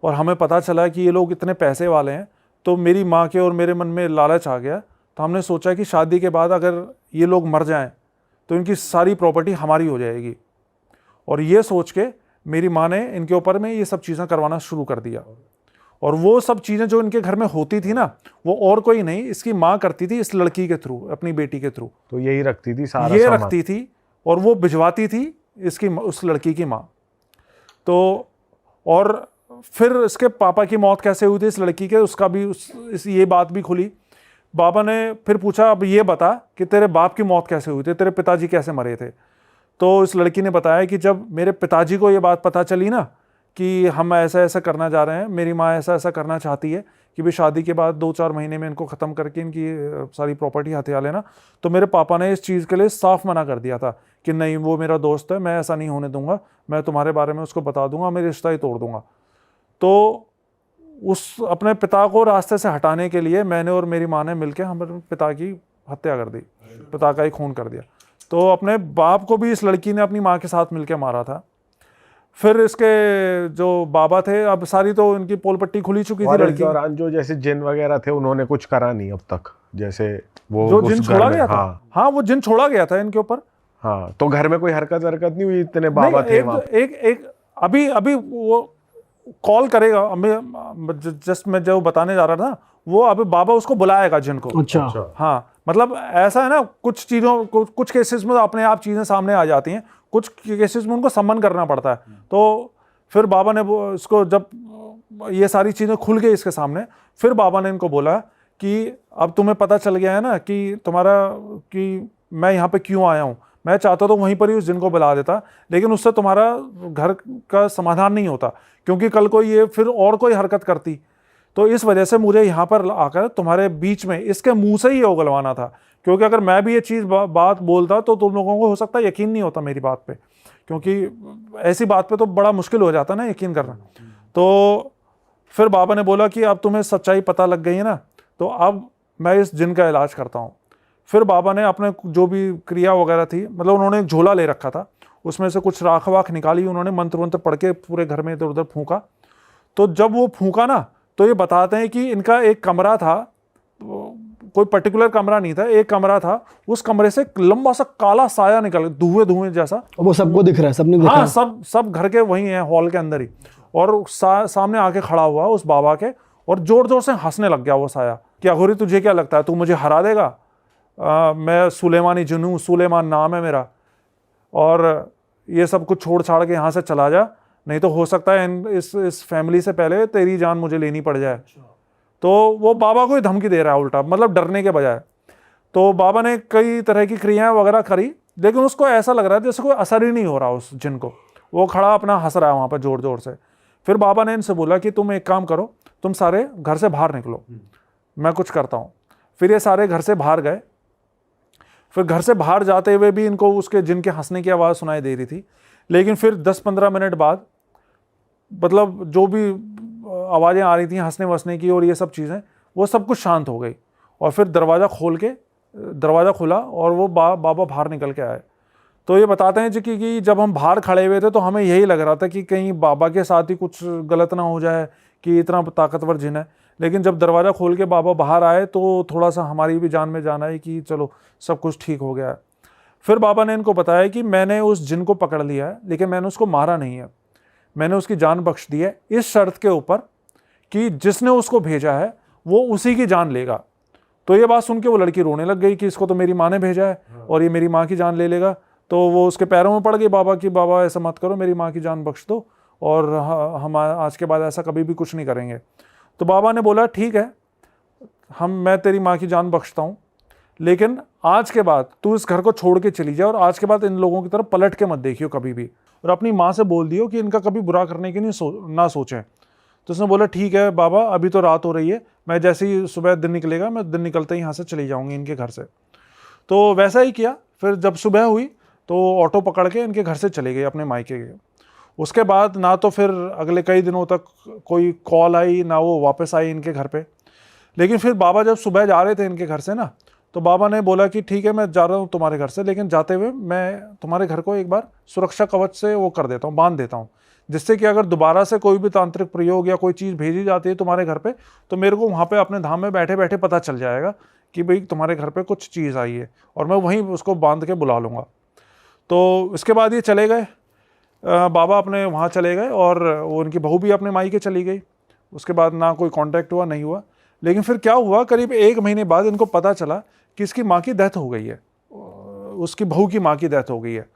Speaker 6: और हमें पता चला कि ये लोग इतने पैसे वाले हैं, तो मेरी माँ के और मेरे मन में लालच आ गया। तो हमने सोचा कि शादी के बाद अगर ये लोग मर जाएं तो इनकी सारी प्रॉपर्टी हमारी हो जाएगी। और ये सोच के मेरी माँ ने इनके ऊपर में ये सब चीज़ें करवाना शुरू कर दिया। और वो सब चीज़ें जो इनके घर में होती थी ना, वो और कोई नहीं, इसकी माँ करती थी इस लड़की के थ्रू, अपनी बेटी के थ्रू।
Speaker 3: तो यही रखती थी सारा
Speaker 6: ये
Speaker 3: सामान।
Speaker 6: रखती थी और वो भिजवाती थी इसकी उस लड़की की माँ। तो और फिर इसके पापा की मौत कैसे हुई थी इस लड़की के, उसका भी ये बात भी खुली। बाबा ने फिर पूछा, अब ये बता कि तेरे बाप की मौत कैसे हुई थी, तेरे पिताजी कैसे मरे थे? तो इस लड़की ने बताया कि जब मेरे पिताजी को ये बात पता चली ना कि हम ऐसा ऐसा करना जा रहे हैं, मेरी माँ ऐसा ऐसा करना चाहती है कि भाई शादी के बाद 2-4 महीने में इनको ख़त्म करके इनकी सारी प्रॉपर्टी हथिया लेना, तो मेरे पापा ने इस चीज़ के लिए साफ मना कर दिया था कि नहीं, वो मेरा दोस्त है, मैं ऐसा नहीं होने दूंगा, मैं तुम्हारे बारे में उसको बता दूंगा, मैं रिश्ता ही तोड़ दूंगा। तो उस अपने पिता को रास्ते से हटाने के लिए मैंने और मेरी माँ ने मिलकर हमारे पिता की हत्या कर दी, पिता का ही खून कर दिया। तो अपने बाप को भी इस लड़की ने अपनी माँ के साथ मिलकर मारा था। फिर इसके जो बाबा थे, अब सारी तो इनकी पोल पट्टी खुली चुकी थी। लड़की
Speaker 3: दौरान जो जैसे जिन वगैरह थे उन्होंने कुछ करा नहीं अब तक, जैसे वो
Speaker 6: जो जिन छोड़ा गया था। हाँ, वो जिन छोड़ा गया था इनके ऊपर।
Speaker 3: हाँ, तो घर में कोई हरकत नहीं हुई, इतने बाबा थे वहाँ।
Speaker 6: एक अभी वो कॉल करेगा, जस्ट मैं जो बताने जा रहा था, वो अभी बाबा उसको बुलाएगा जिन को।
Speaker 5: अच्छा।
Speaker 6: हाँ, मतलब ऐसा है ना, कुछ चीज़ों कुछ केसेस में तो अपने आप चीज़ें सामने आ जाती हैं, कुछ केसेस में उनको सम्मन करना पड़ता है। तो फिर बाबा ने इसको, जब ये सारी चीज़ें खुल गई इसके सामने, फिर बाबा ने इनको बोला कि अब तुम्हें पता चल गया है ना कि मैं यहाँ पे क्यों आया हूँ। मैं चाहता तो वहीं पर ही उस जिन को बुला देता, लेकिन उससे तुम्हारा घर का समाधान नहीं होता, क्योंकि कल को ये फिर और कोई हरकत करती। तो इस वजह से मुझे यहाँ पर आकर तुम्हारे बीच में इसके मुंह से ही ये उगलवाना था, क्योंकि अगर मैं भी ये चीज़ बात बोलता तो तुम लोगों को हो सकता है यकीन नहीं होता मेरी बात पे, क्योंकि ऐसी बात पे तो बड़ा मुश्किल हो जाता ना यकीन करना। तो फिर बाबा ने बोला कि अब तुम्हें सच्चाई पता लग गई है ना, तो अब मैं इस जिन का इलाज करता हूँ। फिर बाबा ने अपने जो भी क्रिया वगैरह थी, मतलब उन्होंने एक झोला ले रखा था, उसमें से कुछ राख वाख निकाली, उन्होंने मंत्र वंत्र पढ़ के पूरे घर में इधर उधर फूंका। तो जब वो फूंका ना, तो ये बताते हैं कि इनका एक कमरा था, कोई पर्टिकुलर कमरा नहीं था, एक कमरा था, उस कमरे से लंबा सा काला साया निकल, धुएं धुएं जैसा।
Speaker 5: वो सबको दिख रहा है, सबने देखा
Speaker 6: हाँ,
Speaker 5: है।
Speaker 6: सब घर के वही हैं, हॉल के अंदर ही। और सामने आके खड़ा हुआ उस बाबा के, और जोर जोर से हंसने लग गया वो साया कि अघोरी तुझे क्या लगता है, तू मुझे हरा देगा? मैं सुलेमानी जिन हूँ, सुलेमान नाम है मेरा, और ये सब कुछ छोड़ छाड़ के यहाँ से चला जा, नहीं तो हो सकता है इस फैमिली से पहले तेरी जान मुझे लेनी पड़ जाए। तो वो बाबा को ही धमकी दे रहा है उल्टा, मतलब डरने के बजाय। तो बाबा ने कई तरह की क्रियाएं वगैरह करी, लेकिन उसको ऐसा लग रहा है जैसे कोई असर ही नहीं हो रहा उस जिन को। वो खड़ा अपना हंस रहा है वहाँ पर जोर जोर से। फिर बाबा ने इनसे बोला कि तुम एक काम करो, तुम सारे घर से बाहर निकलो, मैं कुछ करता हूँ। फिर ये सारे घर से बाहर गए। फिर घर से बाहर जाते हुए भी इनको उसके जिन के हंसने की आवाज़ सुनाई दे रही थी, लेकिन फिर 10-15 मिनट बाद, मतलब जो भी आवाज़ें आ रही थी हंसने वसने की और ये सब चीज़ें, वो सब कुछ शांत हो गई। और फिर दरवाज़ा खुला और वो बाबा बाहर निकल के आए। तो ये बताते हैं जी कि जब हम बाहर खड़े हुए थे तो हमें यही लग रहा था कि कहीं बाबा के साथ ही कुछ गलत ना हो जाए, कि इतना ताकतवर जिन है। लेकिन जब दरवाज़ा खोल के बाबा बाहर आए तो थोड़ा सा हमारी भी जान में जान आई कि चलो सब कुछ ठीक हो गया है। फिर बाबा ने इनको बताया कि मैंने उस जिन को पकड़ लिया है, लेकिन मैंने उसको मारा नहीं है, मैंने उसकी जान बख्श दी है, इस शर्त के ऊपर कि जिसने उसको भेजा है वो उसी की जान लेगा। तो ये बात सुन के वो लड़की रोने लग गई कि इसको तो मेरी माँ ने भेजा है और ये मेरी माँ की जान ले लेगा। तो वो उसके पैरों में पड़ गई बाबा की, बाबा ऐसा मत करो, मेरी माँ की जान बख्श दो, और हम आज के बाद ऐसा कभी भी कुछ नहीं करेंगे। तो बाबा ने बोला ठीक है, मैं तेरी माँ की जान बख्शता हूँ, लेकिन आज के बाद तू इस घर को छोड़ के चली जाए और आज के बाद इन लोगों की तरफ पलट के मत देखियो कभी भी, और अपनी माँ से बोल दियो कि इनका कभी बुरा करने की ना सोचें। तो उसने बोला ठीक है बाबा, अभी तो रात हो रही है, मैं जैसे ही सुबह दिन निकलेगा मैं दिन निकलते ही यहाँ से चली जाऊँगी इनके घर से। तो वैसा ही किया। फिर जब सुबह हुई तो ऑटो पकड़ के इनके घर से चले गए अपने मायके के। उसके बाद ना तो फिर अगले कई दिनों तक कोई कॉल आई, ना वो वापस आई इनके घर पे। लेकिन फिर बाबा जब सुबह जा रहे थे इनके घर से ना, तो बाबा ने बोला कि ठीक है मैं जा रहा हूँ तुम्हारे घर से, लेकिन जाते हुए मैं तुम्हारे घर को एक बार सुरक्षा कवच से वो कर देता हूँ, बांध देता हूँ, जिससे कि अगर दोबारा से कोई भी तांत्रिक प्रयोग या कोई चीज़ भेजी जाती है तुम्हारे घर पे, तो मेरे को वहाँ पे अपने धाम में बैठे बैठे पता चल जाएगा कि भाई तुम्हारे घर पे कुछ चीज़ आई है, और मैं वहीं उसको बांध के बुला लूँगा। तो इसके बाद ये चले गए, बाबा अपने वहाँ चले गए, और वो उनकी बहू भी अपने मायके चली गई। उसके बाद ना कोई कांटेक्ट हुआ, नहीं हुआ। लेकिन फिर क्या हुआ, करीब 1 महीने बाद इनको पता चला कि इसकी माँ की डेथ हो गई है, उसकी बहू की माँ की डेथ हो गई है।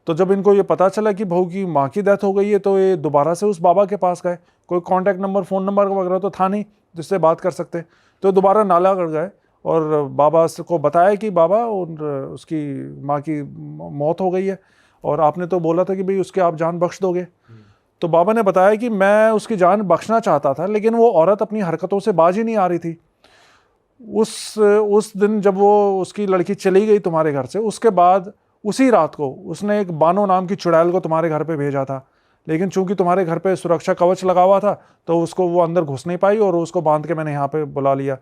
Speaker 6: तो जब इनको ये पता चला कि बहू की माँ की डेथ हो गई है, तो ये दोबारा से उस बाबा के पास गए। कोई कांटेक्ट नंबर, फ़ोन नंबर वगैरह तो था नहीं जिससे बात कर सकते। तो दोबारा नालागढ़ गए और बाबा को बताया कि बाबा उसकी माँ की मौत हो गई है, और आपने तो बोला था कि भाई उसके आप जान बख्श दोगे। तो बाबा ने बताया कि मैं उसकी जान बख्शना चाहता था, लेकिन वो औरत अपनी हरकतों से बाज ही नहीं आ रही थी। उस दिन जब वो उसकी लड़की चली गई तुम्हारे घर से, उसके बाद उसी रात को उसने एक बानो नाम की चुड़ैल को तुम्हारे घर पे भेजा था, लेकिन चूंकि तुम्हारे घर पे सुरक्षा कवच लगा हुआ था तो उसको वो अंदर घुस नहीं पाई, और उसको बांध के मैंने यहाँ पे बुला लिया।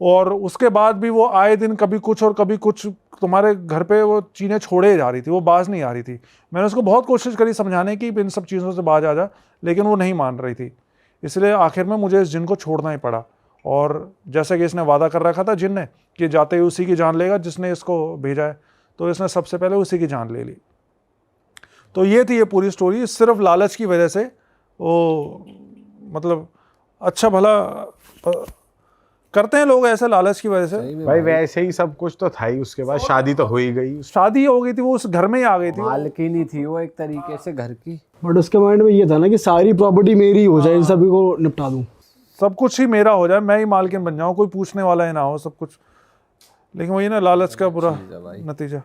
Speaker 6: और उसके बाद भी वो आए दिन कभी कुछ और कभी कुछ तुम्हारे घर पे वो चीज़ें छोड़े जा रही थी, वो बाज नहीं आ रही थी। मैंने उसको बहुत कोशिश करी समझाने की इन सब चीज़ों से बाज आ जा, लेकिन वो नहीं मान रही थी। इसलिए आखिर में मुझे इस जिन को छोड़ना ही पड़ा। और जैसे कि इसने वादा कर रखा था जिन ने कि जाते ही उसी की जान लेगा जिसने इसको भेजा है, तो इसने सबसे पहले उसी की जान ले ली। तो ये थी ये पूरी स्टोरी। सिर्फ लालच की वजह से वो, मतलब अच्छा भला करते हैं लोग ऐसे लालच की वजह से।
Speaker 3: भाई वैसे ही सब कुछ तो था ही, उसके बाद शादी तो हो ही गई।
Speaker 6: शादी हो गई थी, वो उस घर में ही आ गई थी,
Speaker 2: मालकिनी थी वो एक तरीके से घर की।
Speaker 5: बट उसके माइंड में ये था ना कि सारी प्रॉपर्टी मेरी हो जाए, इन सभी को निपटा दूं,
Speaker 6: सब कुछ ही मेरा हो जाए, मैं ही मालकिन बन जाऊं, कोई पूछने वाला ही ना हो सब कुछ। लेकिन वही ना लालच का बुरा नतीजा।